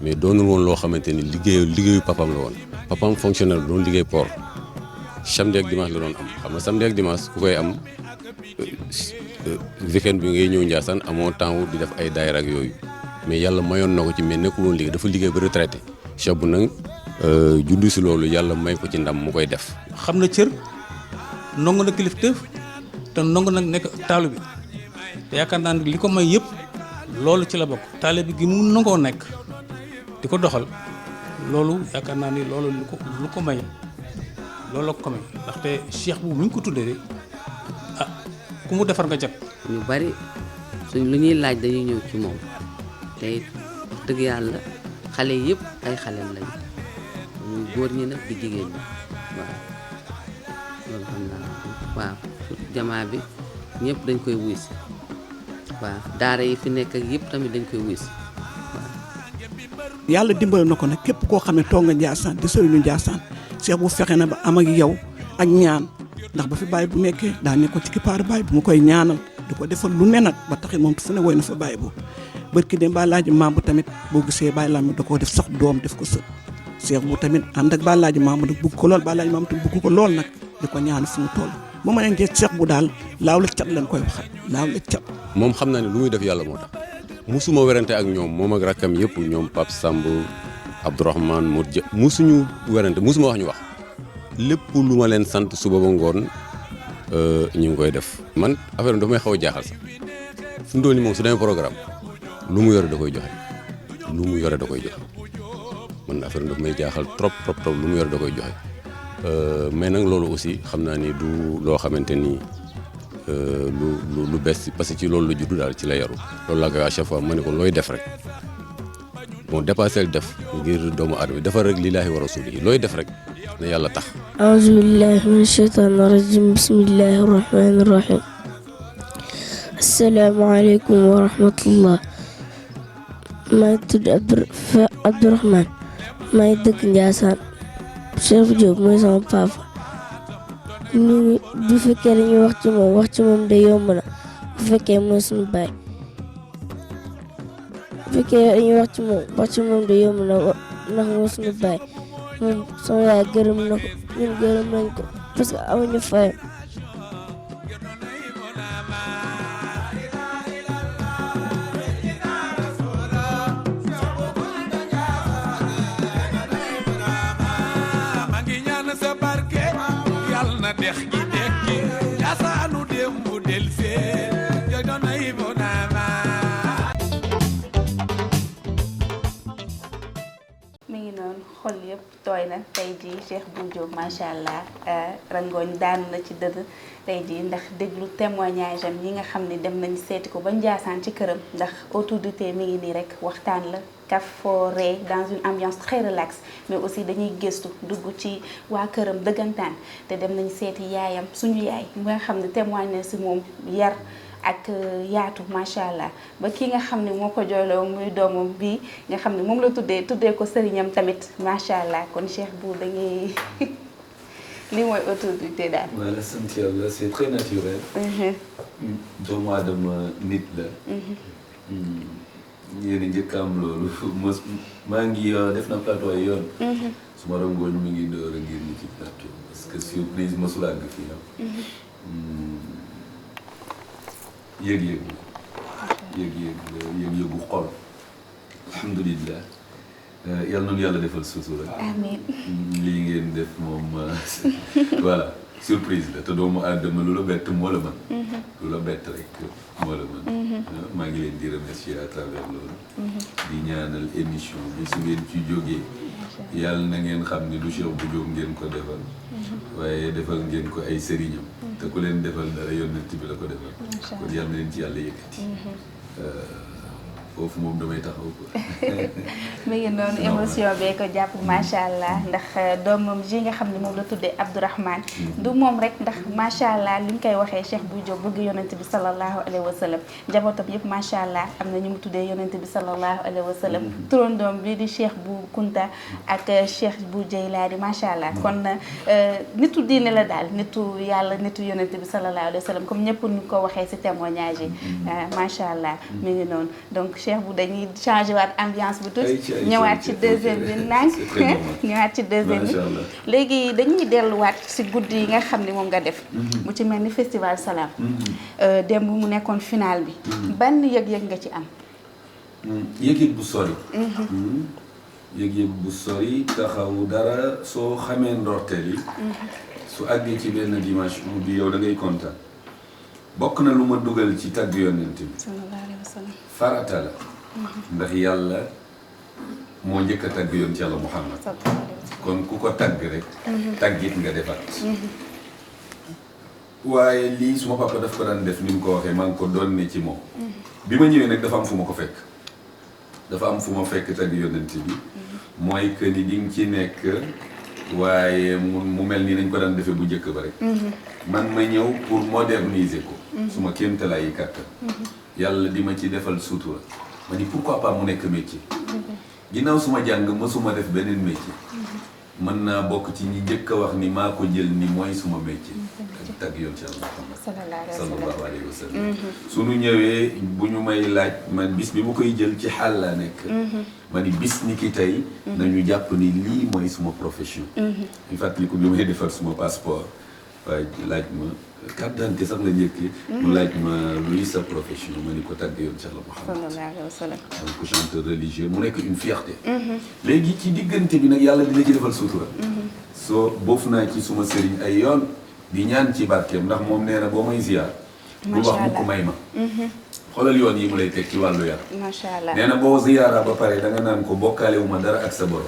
mais doonul woon loo xamante ni liggéeyu papam la woon papam fonctionnaire la doon liggéey port samedi ak dimanche la doon am xam nga samedi ak dimanche ku koy am weekend bi ngay ñëw Ndiassane amoo temps di def ay daayira ak yooyu mais yàlla mayoon na ko ci mais nekkul woon liggéey dafa liggéey ba retraité Cheikh bu nag juddu si loolu yàlla may ko ci ndam mu koy def. xam na cër ndongo na kilifteef te ndongo nag nekk taalu bi te yaakaar naa ne li ko may yëpp loolu ci la bokk taale bi gi mu nangoo nekk di ko doxal loolu yaakaar naa ni loolu lu ko may loolu la ko may ndaxte Cheikh bu mi ngi ko tuddee de ah ku mu defar nga jag. ñu bari suñ lu ñuy laaj dañuy ñëw ci moom te dëgg yàlla xale yëpp ay xalem lañu ñu góor ñi nag di jigéen ñi waaw loolu xam naa waaw jamaa bi ñëpp dañ koy wuy si waaw daara yi fi nekk ak yëpp tamit dañ koy wuy si waaw. yàlla dimbale na ko nag képp koo xam ne toog nga Ndiassane di sëriñu Ndiassane Cheikh bu fexe na ba am ak yow ak ñaan ndax ba fi bàyyi bu nekkee daa nekkoon ci kippaaru bàyyi bu mu koy ñaanal di ko defal lu ne nag ba taxit moom fu ne woy na fa bàyyi bu barki dem ba laaji maam bu tamit boo gisee bàyyi laa mi da koo def sax doom def ko sët Cheikh bu tamit ànd ak ba laaji maam nag bugg ko lool ba laaji maam tamit bugg ko lool nag di ko ñaan fu mu toll bu ma leen gis Cheikh bu daal laaw la cat leen koy waxal laaw la cat. moom xam naa ne lu muy def yàlla moo tax musuma werante ak ñoom moom ak rakkam yëpp ñoom Pape Samb Abdourahmane Modou Dia musuñu werante musuma wax ñu wax lépp lu ma leen sant suba ba ngoon ñu ngi koy def man affaire bi dafa may xaw a jaaxal sax fi mu toll nii moom su demee programme lu mu yore da koy joxe lu mu yore da koy joxe man affaire bi dafa may jaaxal trop lu mu yore da koy joxe mais nag loolu aussi xam naa ni du loo xamante ni lu bees parce que ci loolu la juddu daal ci la yaru loolu laa koy à chaque fois ma ne ko looy def rek bon dépassé def ngir doomu aadama defar rek lillaahi wa rasuulihi looy def rek ne yàlla tax. auzu billaahi mina shaytaani rajiim bismillaahi rahmaani rahiim asalaamaaleykum wa rahmatullah maa ngi tudd Abdourahmane maa ngi dëkk Ndiassane Cheikh Diop mooy sama papa ñu bu fekkee dañuy wax ci moom de yomb na bu fekkee mooy suñu baay bu fekkee dañuy wax ci moom de yomb na ndax mooy suñu baay moom sama yaay gërëm na ko ñun gërëm nañ ko parce que amuñu fayam. dex gi dekki Ndiassaanu démb del see yo doonay bonama mi ngi noonu xol yëpp tooy na tey jii Cheikh Bou Diop macha allah rangooñ daanu na ci dënn tey jii ndax déglu témoignage am yi nga xam ne dem nañ seeti ko ba Njaasaan ci këram ndax autour du thé mi ngi nii rek waxtaan la kafoore dans une ambiance très relaxe mais aussi dañuy gëstu dugg ci waa këram dëggantaan te dem nañ seeti yaayam suñu yaay mi nga xam ne témoigne na si moom yar ak yaatu macha allah ba ki nga xam ne moo ko jooyloo muy doomam bii nga xam ne moom la tuddee ko sëriñam tamit macha allah kon Cheikh Bou dañuy li mooy autorité daal. voilà sant yàlla c'est très naturel. doomu aadama nit la. yéen a njëkk am loolu maa ngi def na plateau ay yoon. su ma rangooñ mi ngi door a ngir ci plateau parce que surprise mosul àgg fii am. yëg-yëgu xol alhamdulilah yal nañu yàlla defal sutura. amiin lii ngeen def moom voilà surprise la te doomu aadama lu la bett moo la mën. lu la bett rek moo la mën. maa ngi leen di remercier à travers loolu. di ñaanal émission bi su ngeen ci jógee yàlla na ngeen xam ni du Cheikh Bou Diop ngeen ko defal. waaye defal ngeen ko ay sëriñam. te ku leen defal dara yonent bi la ko defal. kon yàlla na leen ci yàlla yëkkati. foofu moom damay taxaw ko. mi ngi noonu émotion bee ko jàpp macha allah ndax doomam ji nga xam ne moom la tuddee Abdourahmane du moom rek ndax macha allah li ñu koy waxee Cheikh Bou Diop bëgg yonent bi sallallahu alayhi wa sallam njabootam yëpp macha allah am na ñu mu tuddee yonent bi sallallahu alayhi wa sallam turandoom bi di Cheikh Bou Kounta ak Cheikh Bou Jeylaani macha allah kon nitu diine la daal nitu yàlla nitu yonent bi sallallahu alayhi wa sallam comme ñëpp ñu ko waxee ci témoignage yi macha allah mi ngi noonu donc Cheikh Bou dañuy changé waat ambiance bu tuuti ñëwaat ci deuxième bi nang ñëwaat ci deuxième bi léegi dañuy delluwaat ci guddi yi nga xam ne moom nga def mu ci mel ni festival Salam démb mu nekkoon final bi ban yëg-yëg nga ci am yëg-yëg bu sori yëg-yëg bu sori taxaw dara soo xamee ndorteel yi su àggee ci benn dimension bi yow da ngay kontaan bokk na lu ma dugal ci tagg yonent bi sallallahu alayhi wa sallam farata la ndax yàlla moo njëkk a tagg yoon ci yàlla Muhammad kon ku ko tagg rek taggit nga defaat waaye lii suma papa daf ko daan def ni mu ko waxee maa ngi ko doon ne ci moom bi ma ñëwee nag dafa am fu ma ko fekk dafa am fu ma fekk tagg yonent bi mooy que ni di nga ci nekk waaye mu mel ni nañ ko daan defee bu njëkk ba rek man ma ñëw pour moderniser ko suma kéemtalaay yi kàttan yàlla di ma ci defal sutura ma ni pourquoi pas mu nekk métier ginnaaw suma jàng mësuma def beneen métier mën naa bokk ci ñi njëkk a wax ni maa ko jël ni mooy suma métier tagg yoon ci Yàlla Muhammad sallallahu alayhi wa sallam suñu ñëwee bu ñu may laaj man bis bi ma koy jël ci xaal laa nekk ma ni bis ni ki tey nañu jàpp ni lii mooy suma profession ñu fàttaliku bi may defar suma passeport waaye laaj ma carte d'identité sax la njëkkee mu laaj ma luy sa profession ma ni ko tagg yoon ci Yàlla Muhammad sallallahu alayhi wa sallam donc chanteur religieux mu nekk une fierté léegi ci diggante bi nag yàlla dina ci defal sutura soo boofu naa ci suma sëriñ ay yoon di ñaan ci barkeem ndax moom nee na boo may ziar bu wax mu ko may ma xoolal yoon yi mu lay teg ci wàllu yar macha allah nee na boo ziyaara ba pare da nga naan ko bokkaale wu ma dara ak sa borom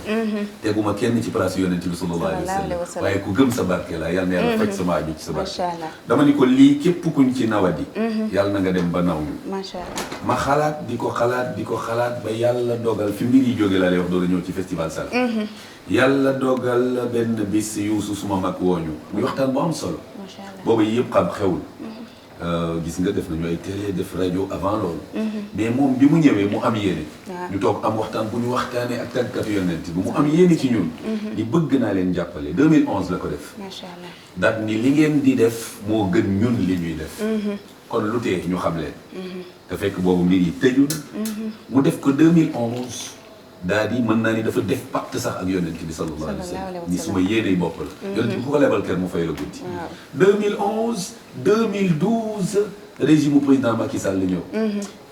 teguma kenn ci place yonent bi sallallahu alayhi wa sallam waaye ku gëm sa barke la yal na yàlla faj sama aju ci sa barke dama ni ko lii képp kuñ ci nawadi yàlla na nga dem ba naw ñu macha allah ma xalaat di ko xalaat ba yàlla dogal fi mbir yi jóge laa lay wax doon a ñëw ci festival Salam yàlla dogal benn bis yuusu suma mag wooñu muy waxtaan bu am solo booba yëpp xam xewul gis nga def nañu ay télé def rajo avant loolu mais moom bi mu ñëwee mu am yéene ñu toog am waxtaan bu ñu waxtaanee ak tàggatu yonent bi mu am yéene ci ñun ni bëgg naa leen jàppale 2011 la ko def macha allah daat ni li ngeen di def moo gën ñun li ñuy def kon lu tee ñu xam leen te fekk boobu mbir yi tëju na mu def ko 2011 daal di mën naa ni dafa def pacte sax ak yonent bi sallallahu alayhi wa sallam ni suma yéeney bopp la yonent bi ku ko lebal kër mu fay la guddi 2011 2012 régime mu président Macky Sall la ñëw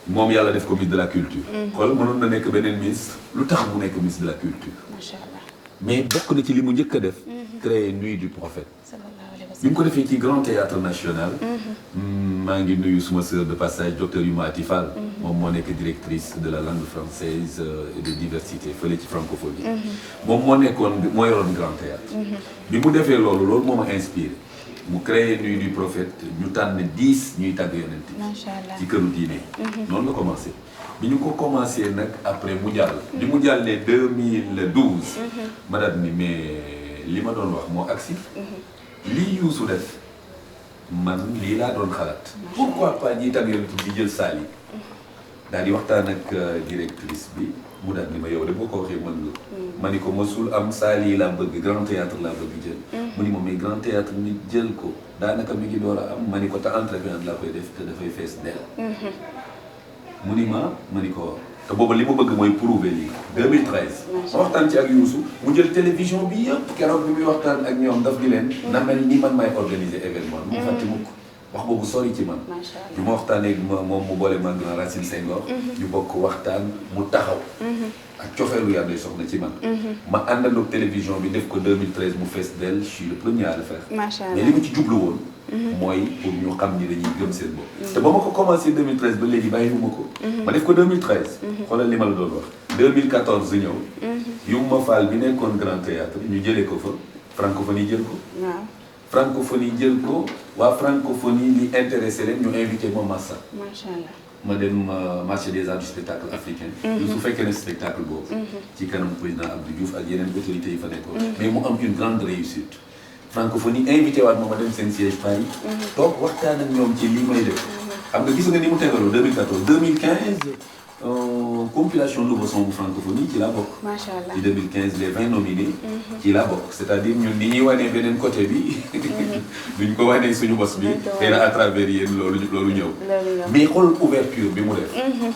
moom yàlla def ko ministre de la culture xool mënoon na nekk beneen ministre lu tax mu nekk ministre de la culture macha allah mais bokk na ci li mu njëkk a def créer nuit du prophète bi mu ko defee ci grand théâtre national maa ngi nuyu suma sœur de passage docteur Youma Ati Fall moom moo nekk directrice de la langue française et de diversité fële ci francophonie. moom moo yoroon Grand Théâtre. bi mu defee loolu moo ma inspiré. mu créé Nuit du Prophète ñu tànn 10 ñuy tàgg yonent bi. macha allah ci këru diine. noonu la commencé. bi ñu ko commencé nag après mu jàll. bi mu jàllee 2012. ma daal ni mais li ma doon wax moo agsi. lii Youssou def man lii laa doon xalaat. pourquoi pas ñiy tàgg yonent bi di jël saal yi. daal di waxtaan ak directrice bi mu daal ni ma yow de boo ko waxee mën nga. ma ni ko mosul am saal yi laa bëgg grand théâtre laa bëgg jël. mu ni ma mais grand théâtre ni jël ko daanaka mi ngi door a am ma ni ko te entrepreneur laa koy def te dafay fees dell. mu ni ma ni ko te booba li ma bëgg mooy prouver lii 2013. ma waxtaan ci ak Youssou mu jël télévision bi yëpp keroog bi muy waxtaan ak ñoom daf di leen. na mel ni man may organiser événement mu fàtte mukk wax boobu sori ci man. bi ma waxtaanee moom mu boole man grand Racine Senghor. ñu bokk waxtaan mu taxaw. ak cofeelu yàlla day soxna ci man. ma àndandoog télévision bi def ko 2013 mu fees dell je suis le premier à le faire. macha allah mais li ma ci jublu woon. mooy pour ñu xam ni dañuy gëm seen bopp. te ba ma ko commencé 2013 ba léegi bàyyiwuma ko. ma def ko 2013. xoolal li ma la doon wax. 2014 ñëw. Yuma Fall bi nekkoon Grand Théâtre ñu jëlee ko fa francophonie jël ko. waaw francophonie jël ko waa francophonie li intéressé leen ñu invité ma Massa. macha allah. ma dem marché des arts du spectacle africain. su fekkee ne spectacle boobu. ci kanam président Abdou Diouf ak yeneen autorités yi fa nekkoon. mais mu am une grande réussite. francophonie invité waat ma dem seen siège Paris. toog waxtaan ak ñoom ci lii may def. xam nga gis nga ni mu tegaloo 2014 2015 compilation nouveau son bu francophonie ci laa bokk. macha allah ci 2015 les 20 nominés. ci laa bokk c'est-à-dire ñun ni ñuy wanee beneen côté bi. duñ ko wanee suñu bos bi. xëy na à travers yéen loolu ñëw. mais xool ouverture bi mu def.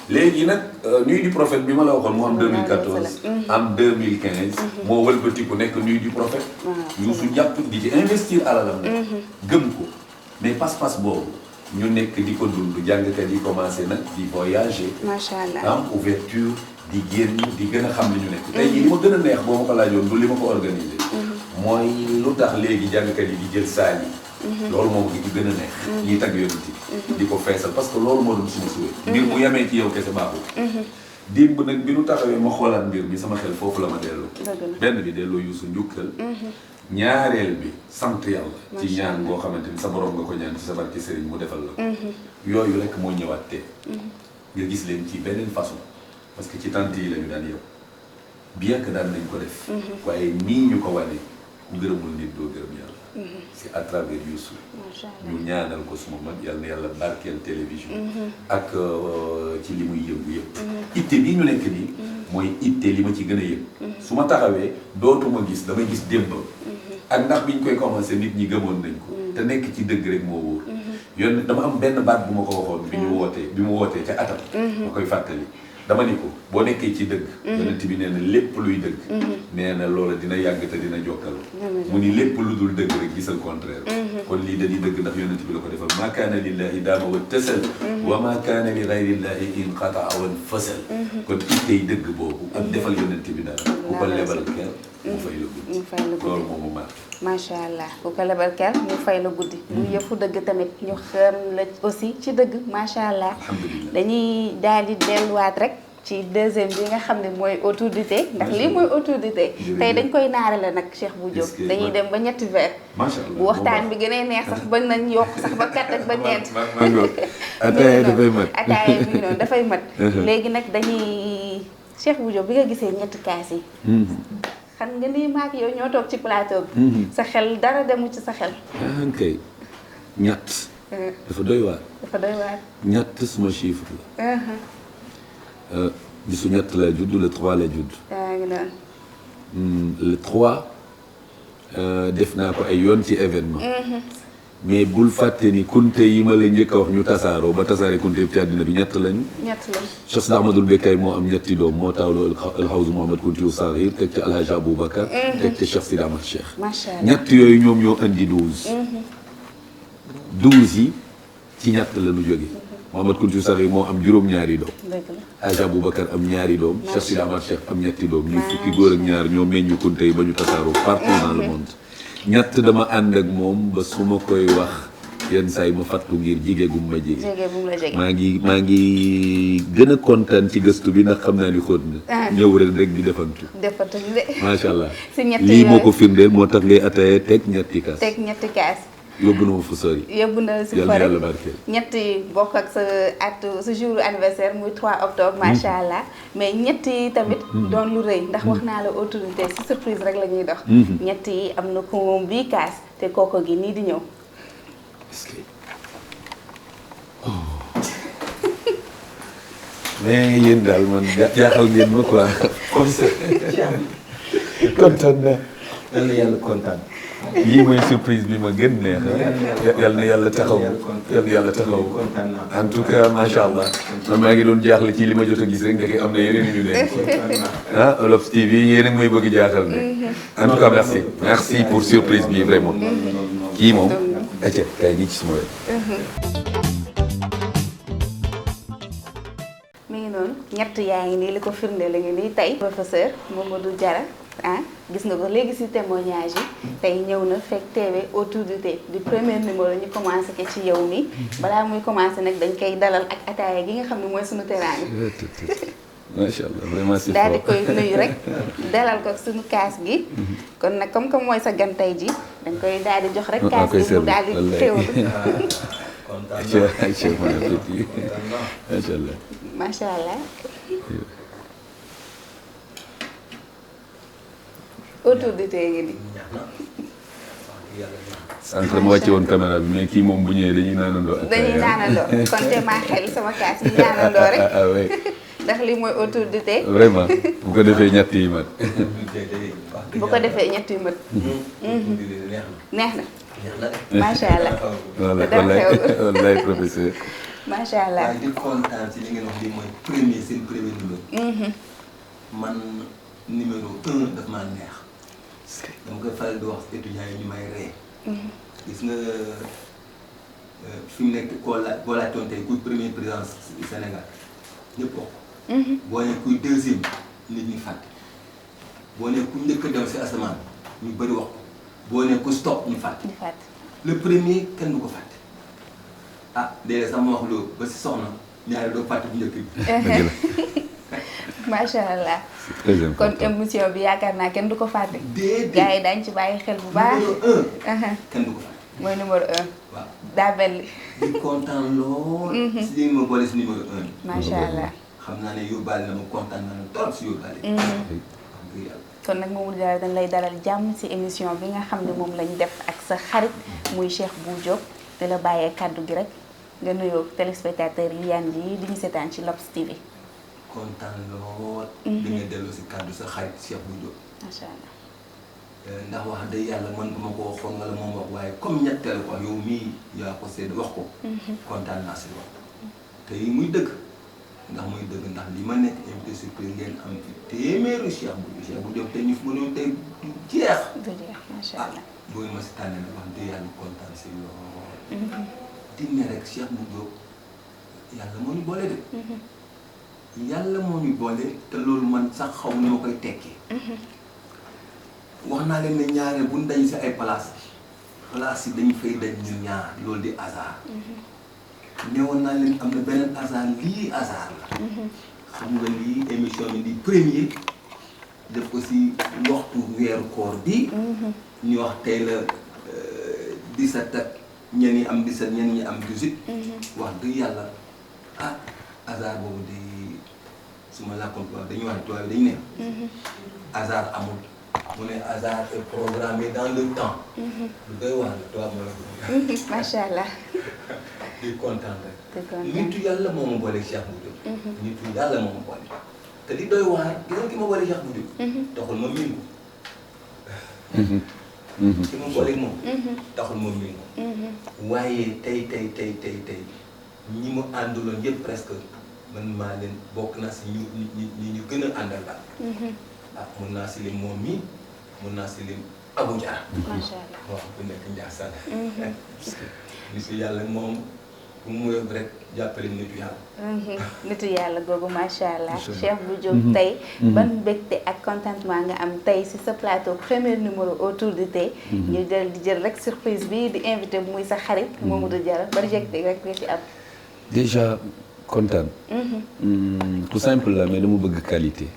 léegi nag Nuit du Prophète bi ma la waxoon mu am 2014. am 2015. moo wëlbatiku nekk Nuit du Prophète. Youssou jàpp di ci investir alalam nag. gëm ko mais pas-pas boobu. ñu nekk di ko dund jàngkat yi commencé nag di voyager. macha allah am ouverture di génn di gën a xam li ñu nekk. tey jii li ma gën a neex boo ma ko laajoon du li ma ko organisé. mooy lu tax léegi jàngkat yi di jël saal yi. loolu moom gi ci gën a neex. ñiy tagg yonent di ko feesal parce que loolu moo doon suma suwee. mbir mu yemee ci yow kese baaxul. démb nag bi nu taxawee ma xoolaat mbir mi sama xel foofu la ma delloo. benn bi delloo Youssou njukkal. ñaareel bi sant yàlla. ci ñaan boo xamante ni sa borom nga ko ñaan ci sa barke sëriñ mu defal la. yooyu rek moo ñëwaat te nga gis leen ci beneen façon parce que ci tant yi la ñu daan yow bien que daan nañ ko def. waaye nii ñu ko wane ku gërëmul nit doo gërëm yàlla. c'est à travers Youssou. ñu ñaanal ko suma mag yàlla na yàlla barkeel télévision. ak ci li muy yëngu yëpp. itte bii ñu nekk nii. mooy itte li ma ci gën a yëg. su ma taxawee dootuma gis damay gis démb. ak ndax biñ koy commencé nit ñi gëmoon nañ ko. te nekk ci dëgg rek moo wóor. yoon dama am benn baat bu ma ko waxoon bi mu wootee ca atam. ma koy fàttali dama ni ko boo nekkee ci dëgg. yonent bi nee na lépp luy dëgg. nee na loola dina yàgg te dina jokkaloo. mu ni lépp lu dul dëgg rek gisal contraire. kon lii da di dëgg ndax yonent bi la ko defal maa kaana lillahi daama wa tasal. wa maa kaana li gayrillahi in qataa wan fasal. kon ittey dëgg boobu ak defal yonent bi dara ku ko lebal kenn mu fay la guddi. loolu moom mu marqué. macha allah ku ko lebal kenn mu fay la guddi. mu yëfu dëgg tamit ñu xam la aussi ci dëgg macha allah. dañuy daal di delluwaat rek ci deuxième bi nga xam ne mooy autorité ndax lii mooy autorité. tey dañ koy naarale nag Cheikh Bou Diop. dañuy dem ba ñetti vers. macha allah bu waxtaan bi gënee neex sax bañ nañ yokk sax ba 4 ak ba 9. ataaya dafay mat ataaya bi noonu dafay mat. léegi nag dañuy Cheikh Bou Diop bi nga gisee ñetti kaas yi. xam nga ni maak yow ñoo toog ci plateau bi. sa xel dara demu ci sa xel. kay ñett. dafa doy waar. dafa doy waar. ñett suma chiffre la. bisu ñett la judd le 3 la judd. le 3 def naa ko ay yoon ci événement. mais bul fàtte ni kunte yi ma la njëkk a wax ñu tasaaroo ba tasaare kunte yëpp ci àddina bi ñett lañu. ñett lañu. Cheikh Sidi Ahmadul Bekkaay moo am ñetti doom moo taawloo alxawsu Mouhamad Kountiou Saghir teg ci Alhaji Aboubacar. teg ci Cheikh Sidi Ahmad Cheikh. macha allah ñett yooyu ñoom ñoo indi 12. 12 yi ci ñett la ñu jóge. Mouhamad Kountiou Saghir moo am juróom-ñaari doom. Alhaji Aboubacar am ñaari doom. Cheikh Sidi Ahmad Cheikh am ñetti doom. ñuy fukki góor ak ñaar ñoo meññu kunte yi ba ñu tasaaroo partout dans le monde. ñett dama ànd ak moom ba su ma koy wax yenn saa yi ma fàttu ngir jige gum ma jige. jege bu mu la jege. maa ngi gën a kontaan ci gëstu bi ndax xam naa ni xóot na. ñëw rek di defantu. defantu de. macha allah si ñetti lii moo ko firndeel moo tax ngay ataaya teg ñetti kaas. teg ñetti kaas. yóbbu na ma fu sori. yóbbu na si yàlla fori yàlla barkeel. ñetti bokk ak sa jour anniversaire muy 3 octobre macha allah mais ñetti tamit doon lu rëy ndax wax naa la autorité si surprise rek la ñuy dox. ñetti am na ko moom bii kaas te kooko gi nii di ñëw. mais yéen daal man jaaxal ngeen ma quoi. kontaan na. yal na yàlla kontaan. lii mooy surprise bi ma gën neex yal na yàlla taxaw yal na yàlla taxaw en tout cas macha allah man maa ngi doon jaaxle ci li ma jot a gis rek ndeke am na yeneen yu ñu denc ah Olof TV yéen a ngi may bëgg jaaxal ne en tout cas merci pour surprise bi vraiment kii moom acca kay gi ci suma wet. mi ngi noonu ñett yaa ngi nii li ko firndeel la ngi nii tey professeur Mamadou Diarra gis nga ko léegi ci témoignage yi tey ñëw na fekk teewe autorité du premier numéro ñu commencé ko ci yow mi balaa muy commencé nag dañ koy dalal ak ataaya gi nga xam ne mooy suñu teraanga. macha allah vraiment c'est daal di koy nuyu rek dalal ko suñu kaas gi kon nag comme que mooy sa gan tey ji dañ koy daal di jox rek kaas gi mu daal di teewlu. macha allah. autorité ngi nii. sànq ma wàcce woon caméra bi mais kii moom bu ñëwee dañuy naanandoo. dañuy naanandoo kon te maa xel sama kaas yi naanandoo rek. ah oui. ndax lii mooy autorité. vraiment bu ko defee ñett yi mat. bu ko defee ñett yi mat. neex na. macha allah. wallaay professeur. macha allah. waaye di kontaan si li ngeen wax lii mooy seen premier numéro. man numéro 1 daf maa neex. dama koy faral di wax étudiants yi ñu may ree. gis nga fi mu nekk koo laajtoon tey kuy premier président du Sénégal ñëpp wax ko. boo nee kuy deuxième nit ñi fàtte. boo nee ku njëkk a dem si asamaan ñu bëri wax ko. boo nee ku stop ñu fàtte. le premier kenn du ko fàtte. ah déedéet sax ma wax loolu ba si soxna ñaari doo fàtte bu njëkk bi. macha allah. kon émission bi yaakaar naa kenn du ko fàtte. déedéet gars yi dañ ci bàyyi xel bu baax. numéro 1. kenn du ko fàtte. mooy numéro 1. waaw daa mel. di kontaan lool. si li ma boole si numéro 1 bi. macha allah. xam naa ne yóbbaale na ma kontaan naa ne trop si yóbbaale. kon nag Mamadou Diarra dañ lay dalal jàmm ci émission bi nga xam ne moom lañ def ak sa xarit muy Cheikh Bou Diop di la bàyyee kàddu gi rek nga nuyoo téléspectateurs yi yan yi di ñu seetaan ci L'Obs TV. kontaan lool. di nga delloo si kàddu sa xarit Cheikh Bou Diop. macha allah. ndax wax dëgg yàlla mën nga ma ko waxoon wala moom wax waaye comme ñetteel ko yow mii yaa ko seede wax ko. kontaan naa si wax te yi muy dëgg ndax muy dëgg ndax li ma nekk invité surprise ngeen am ci téeméeru Cheikh Bou Diop te ñu fi mënoon tey du jeex. du jeex macha allah. booy ma si tànnee nag wax dëgg yàlla kontaan si lool. di ne rek Cheikh Bou Diop yàlla moo ñu boole de. yàlla moo ñu boole te loolu man sax xaw noo koy tekki. wax naa leen ne ñaareel bu ñu dañ si ay place yi dañu fay dañ ñu ñaar loolu di hasard. newoon naa leen am na beneen hasard lii hasard la. xam nga lii émission bi di premier def ko si waxtu weeru koor bi. ñu wax tey la 17 ak ñenn ñi am 17 ñenn ñi am 18. wax dëgg yàlla ah hasard boobu di suma làkkoon tubaab dañuy wax tubaab dañu ne. hasard amul. mu ne hasard est programmé dans le temps. lu doy waar la tubaab ma la ko. macha allah. di kontaan rek. di kontaan nitu yàlla moo ma boole Cheikh Bou Diop. nitu yàlla moo ma boole. te li doy waar gis nga ki ma boole Cheikh Bou Diop. taxul ma miin ko. ki ma boole moom. taxul ma miin ko. waaye tey ñi mu ànduloon yëpp presque man maa leen bokk naa si ñu gën a àndal daal. ah mun naa si lim moom mii mun naa si lim Abou Diarra. macha allah waaw bu nekk Ndiassane. nit yàlla moom ku mu yóbbu rek jàppale nitu yàlla. nitu yàlla googu macha allah. Cheikh Bou Diop tey. ban mbégte ak contentement nga am tey si sa plateau premier numéro autour du thé. ñu di jël rek surprise bi di invité muy sa xarit Mamadou Diarra ban mbégte rek nga ci am. déjà kontaan. tout simple la mais dama bëgg qualité.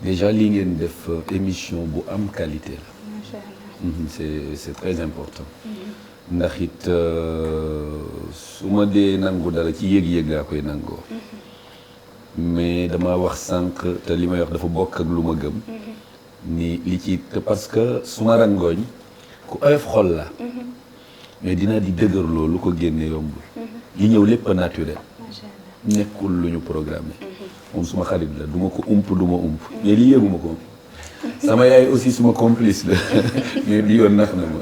déjà lii ngeen def émission bu am qualité la. macha allah. c'est très important. ndax it su ma dee nangu dara ci yëg-yëg laa koy nangoo. mais dama wax sànq te li may wax dafa bokk ak lu ma gëm. ni li ci parce que su ma rangooñ ku oyof xol la. mais dina di dëgër loolu lu ko génne yombul. li ñëw lépp naturel. nekkul lu ñu programmé. moom suma xarit la du ma ko ump du ma ump. mais li yëguma ko. sama yaay aussi suma complice la mais bi yoon nax na ma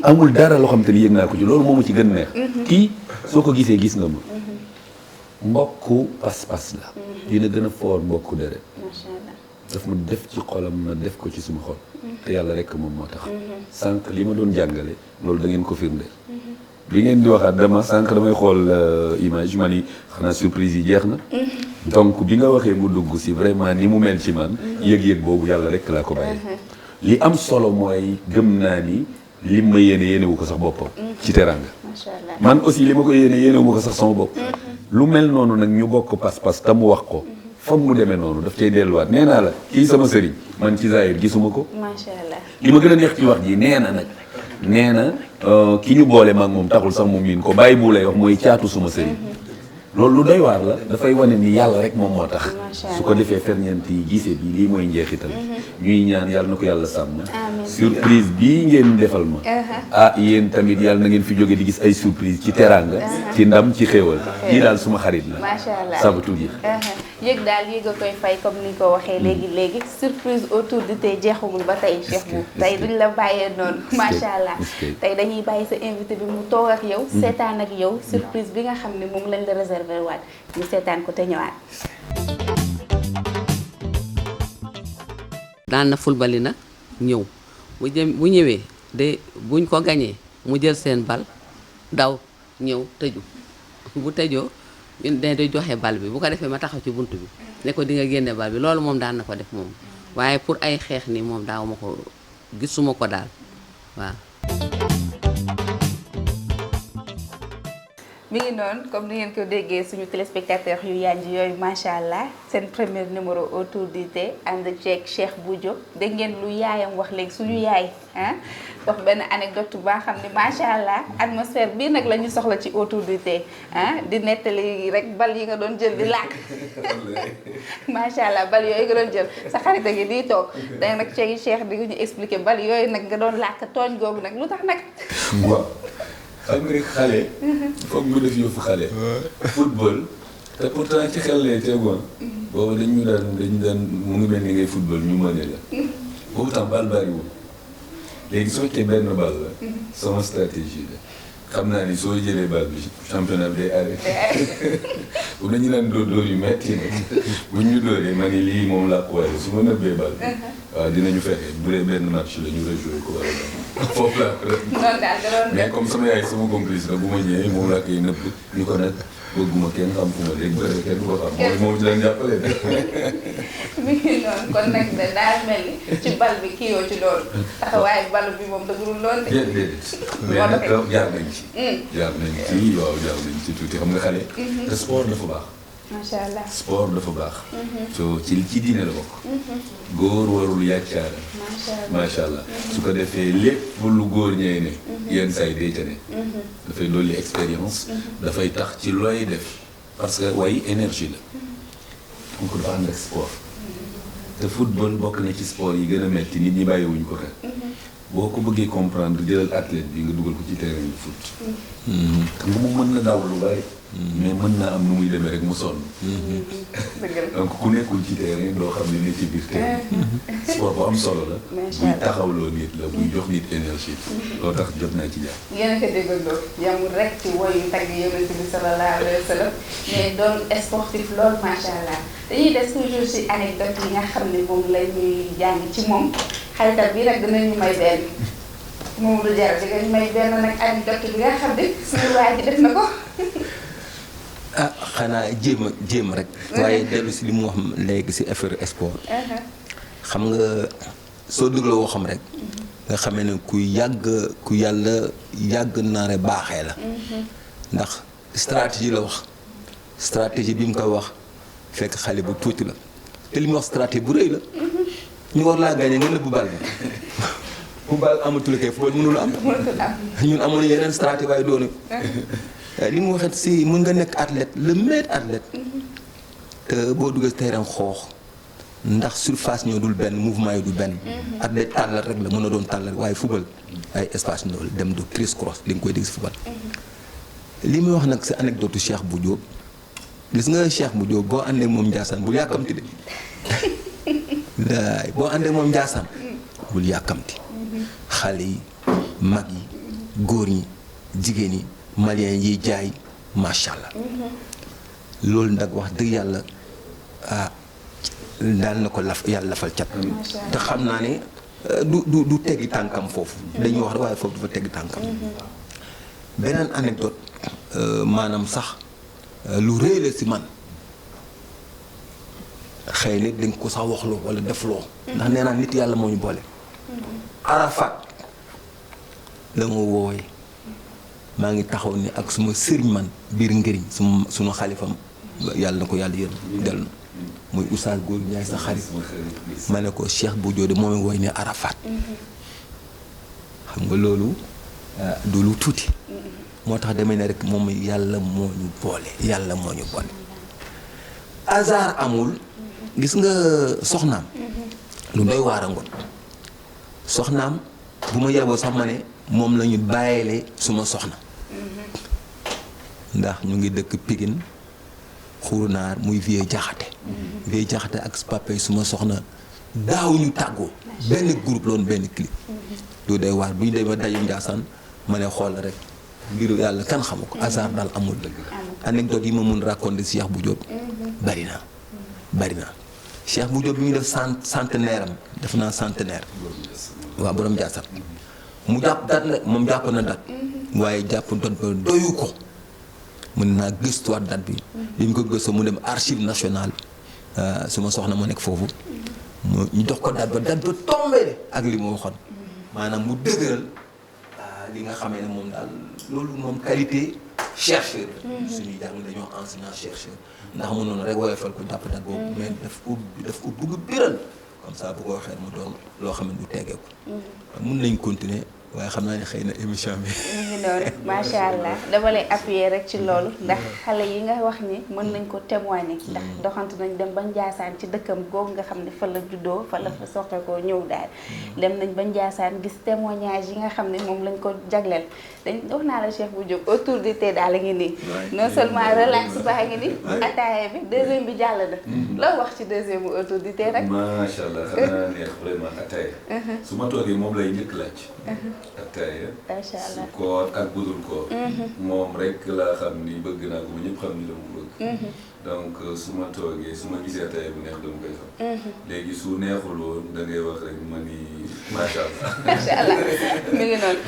amul dara loo xam te ni yëg naa ko ci loolu moomu ci gën neex. kii soo ko gisee gis nga ma. mbokku pas-pas la. dina gën a foor mbokku deret. macha allah. daf ma def ci xolam ma def ko ci suma xol. te yàlla rek moom moo tax. sànq li ma doon jàngale loolu da ngeen ko firndeel. bi ngeen di waxaat dama sànq damay xool image ma ni xanaa surprise yi jeex na. donc bi nga waxee mu dugg si vraiment ni mu mel ci man. yëg-yëg boobu yàlla rek laa ko bàyyi. li am solo mooy gëm naa ni li ma yéene wu ko sax boppam. ci teraanga. macha allah man aussi li ma ko yéene wu ko sax sama bopp. lu mel noonu nag ñu bokk pas-pas te mu wax ko. foog mu demee noonu daf cay delluwaat nee naa la kii sama sëriñ man ci zaahir gisuma ko. macha allah. li ma gën a neex ci wax ji nee na nag. nee na ki ñu boole maag moom taxul sax moom miin ko bàyyi bu lay wax mooy caatu suma sëriñ. loolu lu doy waar la dafay wane ni yàlla rek moom moo tax. su ko defee ferñeent yi gisee bi lii mooy njeexital. ñuy ñaan yàlla na ko yàlla sàmm. surprise bii ngeen defal ma. ah yéen tamit yàlla na ngeen fi jóge di gis ay surprise ci teraanga. ci ndam ci xéewal. kii daal suma xarit la. macha allah ça veut tout dire. yëg daal yëg a koy fay comme ni ko waxee léegi surprise autour du thé jeexagul ba tey Cheikh Bou tey duñ la bàyyee noonu macha allah tey dañuy bàyyi sa invité bi mu toog ak yow seetaan ak yow surprise bi nga xam ne moom lañ la réserver waat ñu seetaan ko te ñëwaat. daan na fulbali nag ñëw bu ñëwee de buñ ko gañee mu jël seen bal daw ñëw tëju bu tëjoo ñun day joxe bal bi bu ko defee ma taxaw ci bunt bi ne ko di nga génne bal bi loolu moom daan na ko def moom waaye pour ay xeex ni moom daaw ma ko gisuma ko daal waaw. mi ngi noonu comme ni ngeen ko déggee suñu téléspectateurs yu yanj yooyu macha allah seen premier numéro autour du thé ànd ceeg Cheikh Bou Diop dégg ngeen lu yaayam wax léegi suñu yaay wax benn anecdote baa xam ne macha allah atmosphère bii nag la ñu soxla ci autour du thé di nettali rek bal yi nga doon jël di làkk macha allah bal yooyu nga doon jël sa xarita gi di toog da nag ceegi Cheikh di ñu expliquer bal yooyu nag nga doon làkk tooñ googu nag lu tax nag. waaw xam nga rek xale. foog mu def yëfu xale. football te pourtant ci xel lay tegoon. boobu dañu daan mu ngi mel ni ngay football ñu mëne la. boobu tam bal bariwul léegi soo fekkee benn bal la. sama stratégie la. xam naa ni soo jëlee bal bi championnat bi day arrêté. bu dañu daan dóor yu metti nag bu ñu dóoree ma ni lii moom laa ko waree su ma nëbbee bal bi. waaw dinañu fexe bu dee benn match la ñu rejoué ko wala foofu laa ko mais comme sama yaay sama complice la bu ma ñëwee moom laa koy nëbb ni ko nag bëgguma kenn xam fu ma léegi bëri kenn du ko xam moom ci lañ jàppale de. mi ngi noonu kon nag daal mel ni ci bal bi kii yoo ci loolu taxawaaye bal bi moom dëggul loolu de. déedéet mais nag jaar nañ ci. jaar nañ ci waaw jaar nañ ci tuuti xam nga xale. te sport dafa baax. macha allah sport dafa baax. soo ci diine la bokk. góor warul yàccaara. macha allah su ko defee lépp lu góor ñëwee ne. yenn saa yi day ca ne. dafay dolli expérience. dafay tax ci looy def. parce que way énergie la. donc dafa ànd ak sport. te football bokk na ci sport yi gën a metti nit ñi bàyyiwuñ ko xel. boo ko bëggee comprendre jëlal athlète bi nga dugal ko ci terrain de foot. xam nga moom mën na daw lu bari. mais mën naa am nu muy demee rek mu sonn. donc ku nekkul ci terrain doo xam ne ni ci biir terrain. sport bu am solo la. buy taxawloo nit la buy jox nit énergie. loo tax jot naa ci jàpp. yéen a ko déggandoo yamul rek ci woyu tagg yonent bi sallallahu alayhi wa sallam mais doon sportif lool macha allah dañuy des toujours ci anecdote yi nga xam ne moom la ñuy jàng ci moom xaritam bi nag dinañu may benn moom du jar di nga may benn nag anecdote bi nga xam ne suñu waa ji def na ko. ah xanaa jéem rek. waaye dellu si li mu wax léegi si affaire sport. xam nga soo dégloo waxam rek. nga xamee ne ku yàlla yàgg naare baaxee la. ndax stratégie la wax. stratégie bi mu koy wax fekk xale bu tuuti la te li muy wax stratégie bu rëy la. ñu war laa gagné nga nëbbu bal bi. bu bal amatul kay football mënul am. ñun amoon yeneen stratégie waaye doonu li mu waxee si mën nga nekk athlète le meilleur athlète. te boo duggee terrain xoox ndax surface ñoo dul benn mouvement yi du benn. athlète tàllal rek la mën a doon tàllal waaye football ay espace ñoo dem du criss cross di nga koy dégg si football. li muy wax nag si anecdote Cheikh Bou Diop gis nga Cheikh Bou Diop boo àndee moom Ndiassane bul yàkkamti de. daay boo àndee moom Ndiassane bul yàkkamti. xale yi mag yi góor ñi jigéen ñi malien yi jaay macha allah. loolu nag wax dëgg yàlla ah daal na ko yàlla lafal cat. te xam naa ne du teggi tànkam foofu. dañuy wax waaye foofu dafa teggi tànkam. beneen anecdote maanaam sax lu rëy la si man xëy na dañ ko sax waxloo wala defloo. ndax nee naa nit yàlla moo ñu boole. Arafat la ma woowee maa ngi taxaw ni ak suma sëriñ man biir ngëriñ suma xalifam yàlla na ko yàlla yërëm dellu na muy Oustaz Góor Ndiaye sa xarit ma ne ko Cheikh Bou Diop de moom mi woy ne Arafat xam nga loolu du lu tuuti moo tax demee ne rek moom yàlla moo ñu boole yàlla moo ñu boole hasard amul gis nga soxnaam lu doy waar a ngoon soxnaam bu ma yeboo sax ma ne moom la ñu bàyyile suma soxna ndax ñu ngi dëkk Pikine xurunaar muy vie jaxate vie jaxate ak papay suma soxna daaw ñu tàggoo benn groupe loon benn clip lu day waar bu ñu demee daje Ndiassane ma ne xool rek mbiru yàlla kan xamu ko hasard daal amul anecdote yi ma mun raconter Cheikh Bou Diop bari na Cheikh Bou Diop bi ñu def centenaire am def naa centenaire waaw borom Ndiassane mu jàpp dat la moom jàpp na dat waaye jàpp dat ba doyu ko mën naa gëstuwaat dat bi mu ko gëstoo mu dem archive nationale suma soxna ma nekk foofu ñu jox ko dat ba tombé ak li mu waxoon maanaam mu dëgëral li nga xamee ne moom daal loolu moom qualité chercheur suñuy jàng dañoo enseignant chercheur ndax mu noonu rek woyofal ko jàpp dat boobu mais daf ko bëgg biral comme ça bu ko waxee mu doon loo xam ne du teggeeku mun nañ continuer waaye xam naa ne xëy na émission bi. ñu ngi noonu macha allah dama lay appuyer rek ci loolu ndax xale yi nga wax ni mën nañ ko témoigner ndax doxantu nañ dem ba Ndiassane ci dëkkam googu nga xam ne fa la juddoo fa la fa soxe ko ñëw daal dem nañ ba Ndiassane gis témoignage yi nga xam ne moom lañ ko jagleel dañ wax naa la Cheikh Bou Diop autour du thé daal la ngi nii non seulement relax baa ngi nii ataaya bi deuxième bi jàll na loo wax ci deuxième bu autour du thé rek. macha allah xanaa neex vraiment ataaya. su ma toogee moom lay njëkk laaj. ataaya macha allah su koor ak budul koor moom rek laa xam ni bëgg naa ko ba ñëpp xam ni la mu bëgg donc su ma toogee su ma gisee ataaya bu neex dama koy xam léegi su neexul woon da ngay wax rek ma ni macha allah macha allah mi ngi noonu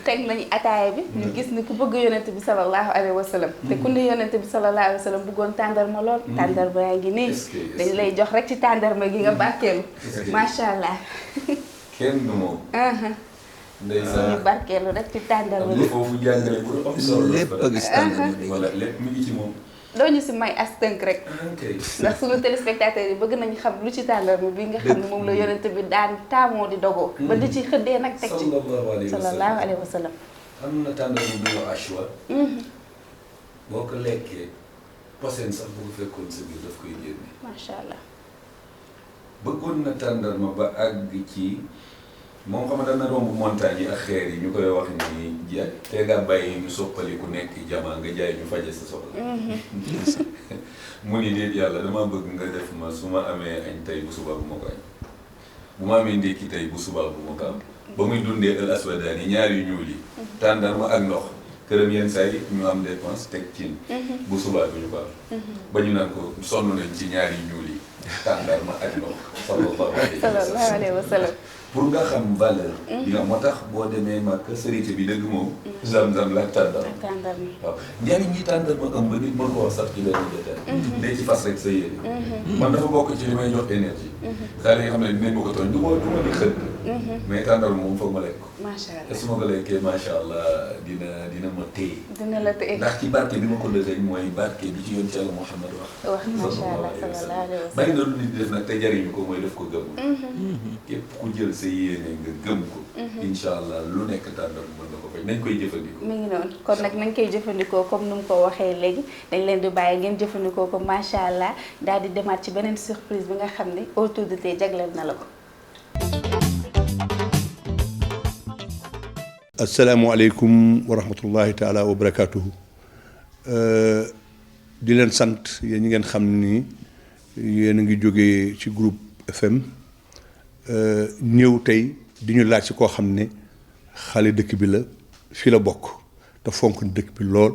teg nañu ataaya bi ñu gis ni ku bëgg yonent bi sallallahu alayhi wa sallam te ku ne yonent bi sallallahu alayhi wa sallam bëggoon tàndarma lool tàndarma yaa ngi nii dañ lay jox rek ci tàndarma gi nga bàkkeelu macha allah kenn du moom ndeysaan ñu barkeelu rek ci tàndarma bi foofu jàngale bu am solo lépp a gis tàndarma bi voilà lépp mi ngi ci moom doo ñu si may as tënk rek ndax suñu téléspectateurs yi bëgg nañu xam lu ci tàndarma bi nga xam ne moom la yonent bi daan taamoo di dogoo ba di ci xëddee nag teg ci sallallahu alayhi wa sallam am na tàndarma bu ñuy wax ashwa boo ko lekkee posen sax bu ko fekkoon sa biir daf koy génne macha allah bëggoon na tàndarma ba àgg ci moom xam nga dana romb montagne yi ak xeer yi ñu koy wax ni ja te nga bàyyi ñu soppali ku nekk jamaa nga jaay ñu faje sa soxla mu ni déet yàlla dama bëgg nga def ma su ma amee añ tey bu subaa bu ma ko añ bu ma amee ndékki tey bu subaa bu ma ko am ba muy dundee al aswadaan yi ñaar yu ñuul yi tàndarma ak ndox këram yenn saa yi ñu am dépense teg cin bu subaa bu ñu ko am ba ñu naan ko sonn nañ ci ñaar yu ñuul yi tàndarma ak ndox sallallahu alayhi wa sallam pour nga xam valeur. di nga moo tax boo demee Makka sërite bi dëgg moom. zam-zam la ak tàndar. waaw njëriñ ñi tàndar ma ëmb nit mën ko wax sax ci benn détail. day ci fas rek sa yéene. man dafa bokk ci li may jox énergie. saa yi nga xam ne dinañ ma ko tooñ du ma di xëdd. mais tàndar moom foog ma lekk ko. macha allah te su ma ko lekkee macha allah dina ma téye. dina la téye ndax ci barke bi ma ko dëgëñ mooy barke bi ci yoon ci Yàlla Muhammad wax. macha allah sallallahu alayhi wa sallam. bari na lu nit di def nag te jariñu ko mooy def ko gëm. képp ku jël sa yéene nga gëm ko. incha allah lu nekk tàndar mën na ko fay nañ koy jëfandikoo. mi ngi noonu kon nag nañ koy jëfandikoo comme nu mu ko waxee léegi dañ leen di bàyyi ngeen jëfandikoo ko macha allah daal di demaat ci beneen surprise bi nga xam ne autour de tey jagleel na la ko. asalaamaaleykum wa rahmatullahi taala wa barakaatuhu di leen sant yéen ñi ngeen xam ni yéen a ngi jógee ci groupe FM ñëw tey di ñu laaj ci koo xam ne xale dëkk bi la fii la bokk te fonk dëkk bi lool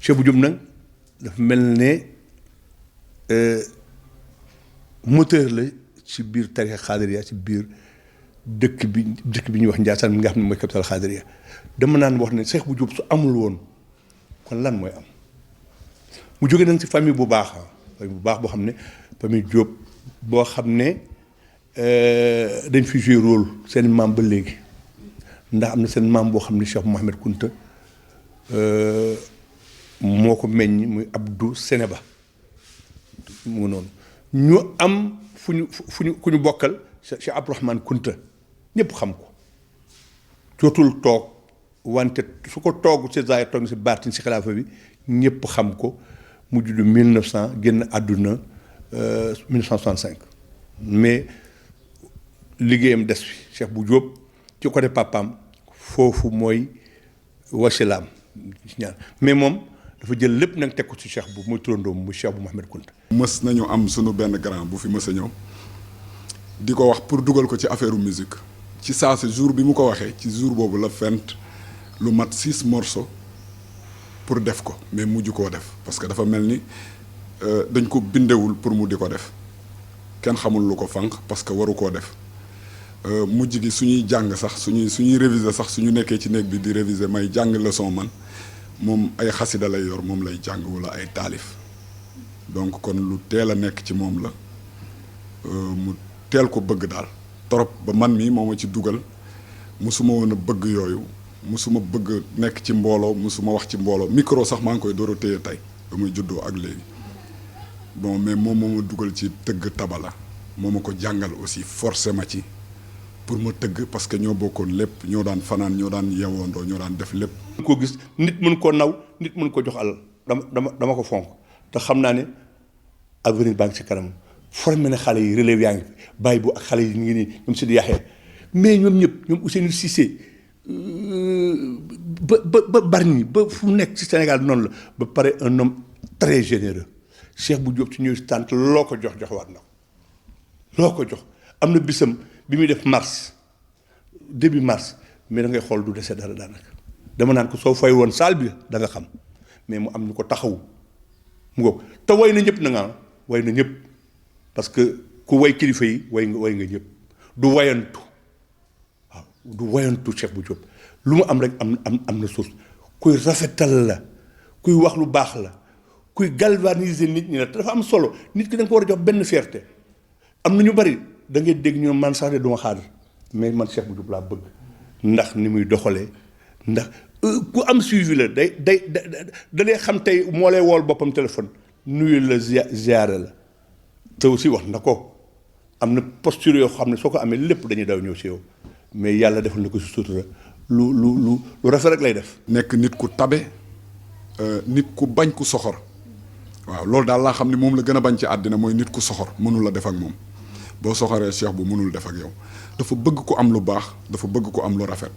Cheikh Bou Diop nag dafa mel ne moteur la ci biir tarixa xaadiriya ci biir dëkk bi ñuy wax Ndiassane mi nga xam ne mooy capital xaadiriya dama naan wax ne Cheikh Bou Diop su amul woon kon lan mooy am mu jóge nañ ci famille bu baax boo xam ne famille Diop boo xam ne dañ fi joué rôle seen maam ba léegi ndax am na seen maam boo xam ne Cheikh Mouhamed Kounta moo ko meññ muy Abdou Sénéba mu noonu ñu am ku ñu bokkal Cheikh Abdourahmane Kounta ñëpp xam ko jotul toog wante su ko toog ci zaahir toog ci baatin ci xilaafa bi ñëpp xam ko mu judd 1900 génn àdduna 1965 mais liggéeyam des fi Cheikh Bou Diop ci côté papaam foofu mooy wasilaam ñaan mais moom dafa jël lépp nag teg ko ci Cheikh bu muy turandoom muy Cheikh bu Mouhamed Kounta. mës nañu am sunu benn grand bu fi mës a ñëw di ko wax pour dugal ko ci affaire musique ci saa si jour bi mu ko waxee ci jour boobu la fent lu mat 6 morceaux pour def ko mais mujj koo def parce que dafa mel ni dañ ko bindewul pour mu di ko def kenn xamul lu ko fànq parce que waru koo def mujj gi suñuy jàng sax suñuy réviser sax suñu nekkee ci néeg bi di réviser may jàng leçon man moom ay xasida lay yor moom lay jàng wala ay taalif donc kon lu teel a nekk ci moom la mu teel ko bëgg daal torop ba man mii moo ma ci dugal musuma woon a bëgg yooyu musuma bëgg nekk ci mbooloo musuma wax ci mbooloo micro sax maa ngi koy door a téye tey ba muy juddoo ak léegi bon mais moom moo ma dugal ci tëgg tabala moo ma ko jàngal aussi forcé ma ci pour ma tëgg parce que ñoo bokkoon lépp ñoo daan fanaan ñoo daan yewoondoo ñoo daan def lépp. ko gis nit mën ko naw nit mën ko jox alal dama ko fonk te xam naa ne avenir baa ngi ci kanam formé na xale yi relève yaa ngi bàyyi bu ak xale yi ñu ngi nii ñoom Sidi Yaxya mais ñoom ñëpp ñoom Ousseynou Cissé ba Bargny ba fu mu nekk ci Sénégal noonu la ba pare un homme très généreux Cheikh Bou Diop ci ñëw si tànt loo ko jox waat na ko loo ko jox am na bisam bi muy def mars début mars mais da ngay xool du dese dara daanaka dama naan ko soo fay woon saal bi da nga xam mais mu am ñu ko taxawu mu ngoog te way na ñëpp na nga way na ñëpp parce que ku way kilifa yi way nga ñëpp du wayantu waaw du wayantu Cheikh Bou Diop lu mu am rek am na source kuy rafetal la kuy wax lu baax la kuy galvaniser nit ñi la te dafa am solo nit ki da nga ko war a jox benn fierté am na ñu bari da ngay dégg ñoom man sax de duma xaadir mais man Cheikh Bou Diop laa bëgg ndax ni muy doxalee ndax ku am suivi la day lay xam tey moo lay wool boppam téléphone nuyu la ziyaare la te aussi wax na ko am na posture yoo xam ne soo ko amee lépp dañuy daw ñëw si yow mais yàlla defal na ko si sutura lu rafet rek lay def. nekk nit ku tabe nit ku bañ ku soxor waaw loolu daal laa xam ne moom la gën a bañ ci àddina mooy nit ku soxor mënul la def ak moom boo soxoree Cheikh bu mënul def ak yow dafa bëgg ku am lu baax dafa bëgg ku am lu rafet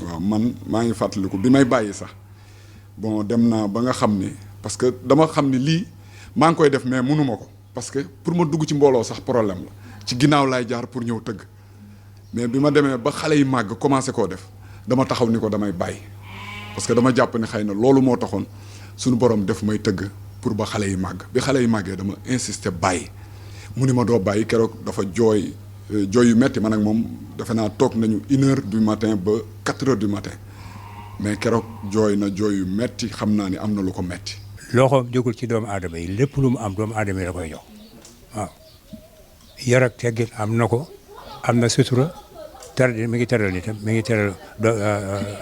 waaw man maa ngi fàttaliku bi may bàyyi sax bon dem naa ba nga xam ni parce que dama xam ni lii maa ngi koy def mais mënuma ko parce que pour ma dugg ci mbooloo sax problème la ci ginnaaw laay jaar pour ñëw tëgg mais bi ma demee ba xale yi màgg commencé koo def dama taxaw ni ko damay bàyyi parce que dama jàpp ne xëy na loolu moo taxoon suñu borom def may tëgg pour ba xale yi màgg bi xale yi màggee dama insister bàyyi mu ni ma doo bàyyi keroog dafa jooy jooy yu metti man ak moom defe naa toog nañu 1h du matin ba 4h du matin mais keroog jooy na jooy yu metti xam naa ni am na lu ko metti. loxoom jógul ci doomu aadama yi lépp lu mu am doomu aadama yi la koy jox waaw yar ak teggin am na ko am na sutura mi ngi teral nitam mi ngi teral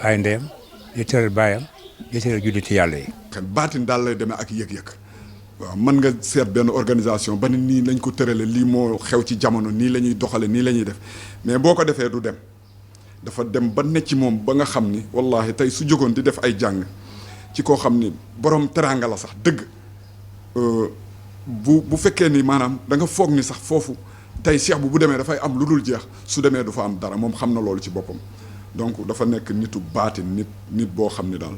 ay ndeyam di teral baayam di teral julliti yàlla yi. baatin daal lay demee ak yëg-yëg waaw mën nga seet benn organisation ba ni nii lañ ko tërale lii moo xew ci jamono nii la ñuy doxale nii la ñuy def mais boo ko defee du dem dafa dem ba ne ci moom ba nga xam ni wallahi tey su jógoon di def ay jàng ci koo xam ni borom teraanga la sax dëgg bu fekkee ni maanaam da nga foog ni sax foofu tey Cheikh bu demee dafay am lu dul jeex su demee du fa am dara moom xam na loolu ci boppam donc dafa nekk nitu baatin nit boo xam ni daal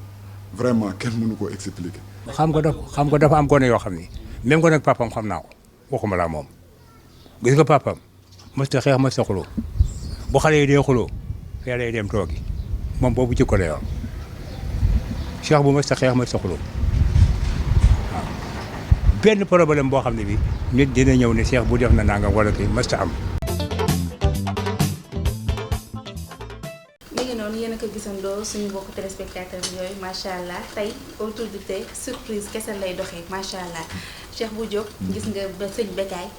vraiment kenn mënu koo expliquer. xam nga dafa am gone yoo xam ni même gone ak papam xam naa ko waxuma laa moom gis nga papam mës ta xeex mës ta xuloo bu xale yi dee xuloo fee lay dem toogi moom boobu jikko la yor Cheikh bu mës ta xeex mës ta xuloo waaw benn problème boo xam ne bi nit dina ñëw ne Cheikh bu def na nangam wala kii mës ta am. yéen a ko gisandoo suñu mbokku téléspectateur yooyu macha allah tey autour du thé surprise kese lay doxee macha allah Cheikh Bou Diop gis nga ba sëñ Bécaye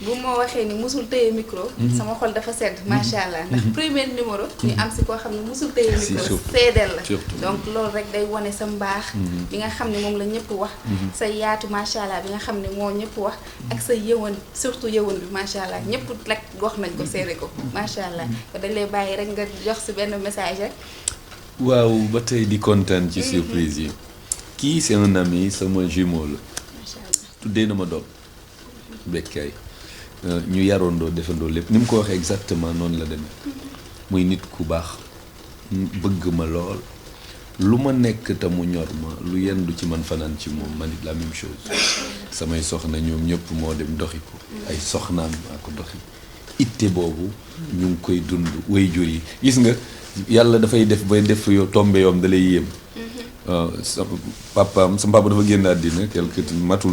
bu ma waxee ni musul téye micro sama xol dafa sedd macha allah ndax premier numéro ñu am si koo xam ne musul téye micro seedeel la donc loolu rek day wane sa mbaax bi nga xam ne moom la ñëpp wax sa yaatu macha allah bi nga xam ne moo ñëpp wax ak sa yëwan surtout yëwan bi macha allah ñëpp rek wax nañ ko seede ko macha allah ko dañ lay bàyyi rek nga jox si benn message rek. waaw ba tey di kontaan ci surprise yi kii c'est un ami sama jumeau la tuddee na ma doom Bécaye ñu yarondoo defandoo lépp ni mu ko waxee exactement noonu la demee muy nit ku baax bëgg ma lool lu ma nekk te mu ñor ma lu yendu ci man fanaan ci moom man it la même chose samay soxna ñoom ñëpp moo dem doxi ko ay soxnaam maa ko doxi itte boobu ñu ngi koy dund way jur yi gis nga yàlla dafay def bay def yow tombe yoom da lay yéem sa papa dafa génn àddina quelque matul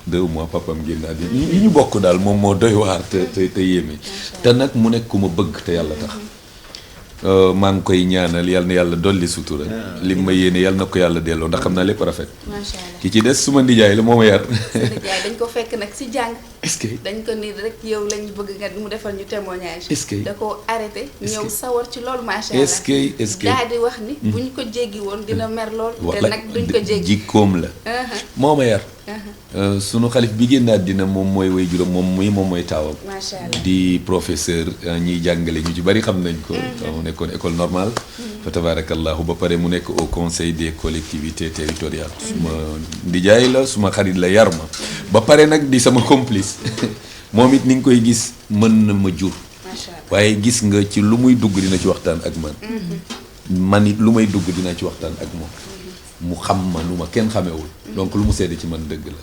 2 mois papaam génn àddina yi ñu bokk daal moom moo doy waar te yéeme te nag mu nekk ku ma bëgg te yàlla tax maa ngi koy ñaanal yal na yàlla dolli sutura li ma yéene yal na ko yàlla delloo ndax xam naa lépp rafet macha allah ki ci des suma ndijaay la moo ma yar ndijaay dañ ko fekk nag si jàng est-ce que dañ ko ni rek yow lañ bëgg nga mu defal ñu témoignage est-ce que da ko arrêté ñëw sawar ci loolu macha allah est-ce que daal di wax ni bu ñu ko jéggi woon dina mer lool te nag duñ ko jéggi jikkoom la moo ma yar sunu xalif bi génn àddina moom mooy way juróom moom mooy taawam macha allah di professeur ñiy jàngale ñu ci bari xam nañ ko mu nekkoon école normale fa tabarakallahu ba pare mu nekk au conseil des collectivités territoriales suma ndijaay la suma xarit la yar ma ba pare nag di sama complice moom it ni nga koy gis mën na ma jur waaye gis nga ci lu muy dugg dina ci waxtaan ak man it lu may dugg dina ci waxtaan ak moom mu xam ma nu ma kenn xamewul donc lu mu seede ci man dëgg la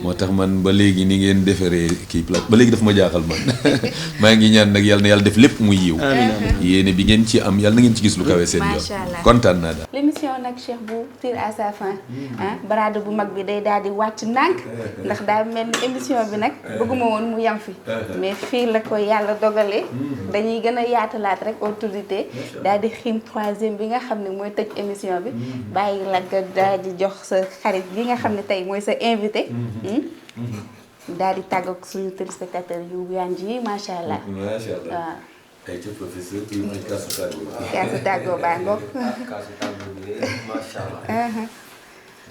moo tax man ba léegi ni ngeen defaree kii plate ba léegi daf ma jaaxal man maa ngi ñaan nag yàlla na yàlla def lépp muy yiw yéene bi ngeen ci am yàlla na ngeen ci gis lu kawe seen yoon kontaan naa daal l'émission nag Cheikh Bou tire à sa fin baraade bu mag bi day daal di wàcc ndànk ndax daa mel ni émission bi nag bëgguma woon mu yam fi mais fii la ko yàlla dogalee dañuy gën a yaatalaat rek autorité daal di xiim 3e bi nga xam ne mooy tëj émission bi bàyyi la nga daal di jox sa xarit bi nga xam ne tey mooy sa invité daal di tàgg ak suñu téléspectateur yu yanj yi macha allah waaw ay ca professeur bi mooy kaasu tàggoo kaasu tàggoo baa ngoog kaasu tàggoo bi macha allah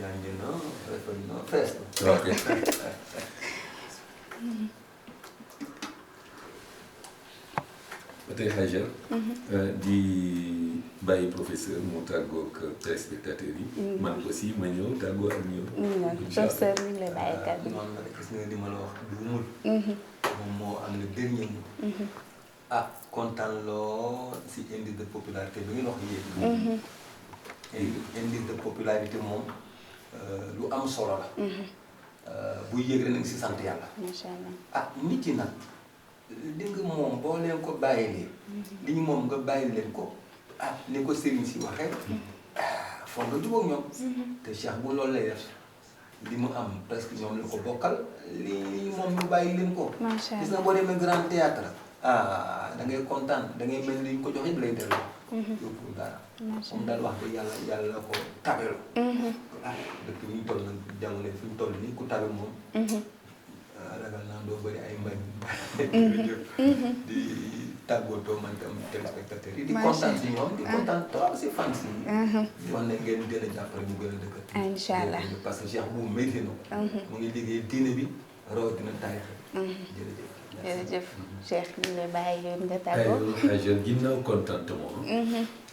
yanj na rafet na fees na ba tey Haja di bàyyi professeur mu tàggoo ak téléspectateurs yi man aussi ma ñëw tàggoo ak ñëw professeur mi ngi lay bàyyi kàddu noonu la gis nga li ma la wax du mul moom moo am le dernier mot kontaan loo si indice de popularité bi ngeen wax yéen indice de popularité moom lu am solo la bu yéeg rek nag si sant yàlla macha allah nit yi nag li nga moom boo leen ko bàyyilee li ñu moom nga bàyyi leen ko ni ko sëriñ si waxee foog nga jubóog ñoom te Cheikh bu loolu lay def li mu am presque ñoom la ko bokkal li moom ñu bàyyi leen ko gis nga boo demee grand théâtre da ngay kontaan da ngay mel ni ñu ko jox yëpp lay delloo. yóbbu dara. moom daal wax dëgg yàlla ko tabelu. dëkk bi ñu toll nag jamono fi ñu toll nii ku tabe moom. ragal naa doo bëri ay mbañ. di tàggatoo man tam téléspectateurs yi. di kontaan si ñoom di kontaan trop si fans yi. di wax ne ngeen gën a jàppale mu gën a dëkkat. incha allah parce que Cheikh bu métti na. mu ngi liggéey diine bi rawatina taarix. jërëjëf. jërëjëf Cheikh ñu ngi lay bàyyi yoon nga tàggoo. ay jeune ginnaaw contentement.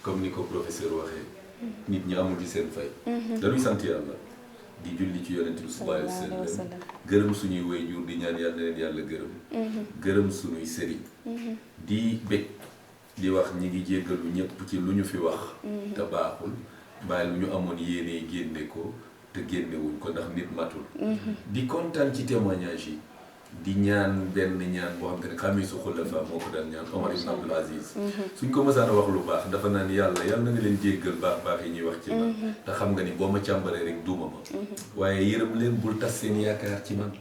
comme ni ko professeur waxee. nit ñi amul ci seen fay. dañuy sant yàlla. di julli ci yonent bi sallallahu alayhi wa sallam gërëm suñuy waajur di ñaan yàlla na leen yàlla gërëm. gërëm suñuy sëriñ. di bég di wax ñi ngi jéggalu ñëpp ci lu ñu fi wax. te baaxul mbaa lu ñu amoon yéene génne ko te génnewuñ ko ndax nit matul. di kontaan ci témoignage yi. di ñaan benn ñaan boo xam te ne xamisu xulafa moo ko daan ñaan Omar ibn Abdul Aziz suñ ko mësaan a wax lu baax dafa naan yàlla na nga leen jéggal baax yi ñuy wax ci man te xam nga ni boo ma càmbaree rek duuma ma waaye yërëm leen bul tas seen yaakaar ci man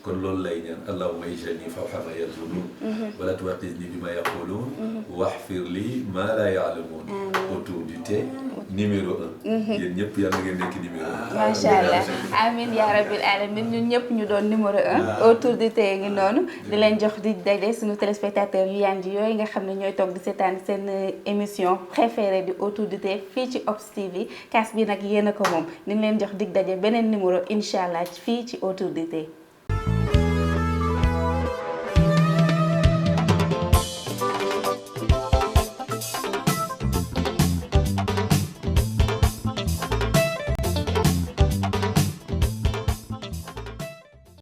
kon loolu lay ñaan allahumma ij'alni fawqa ma yaqulun wala tuwaqizni bima yaqulun waxfir li ma la ya'lamun autour du thé numéro 1 yéen ñëpp yàlla ngeen nekk numéro 1 macha allah amin ya rabbil alamin ñun ñëpp ñu doon numéro 1 autour du thé ngi noonu di leen jox di daje suñu téléspectateurs yu yaan ji yooyu nga xam ne ñooy toog di seetaan seen émission préférée di autour du thé fii ci Ops TV kaas bi nag yéen a ko moom di leen jox dig daje beneen numéro incha allah fii ci autour du thé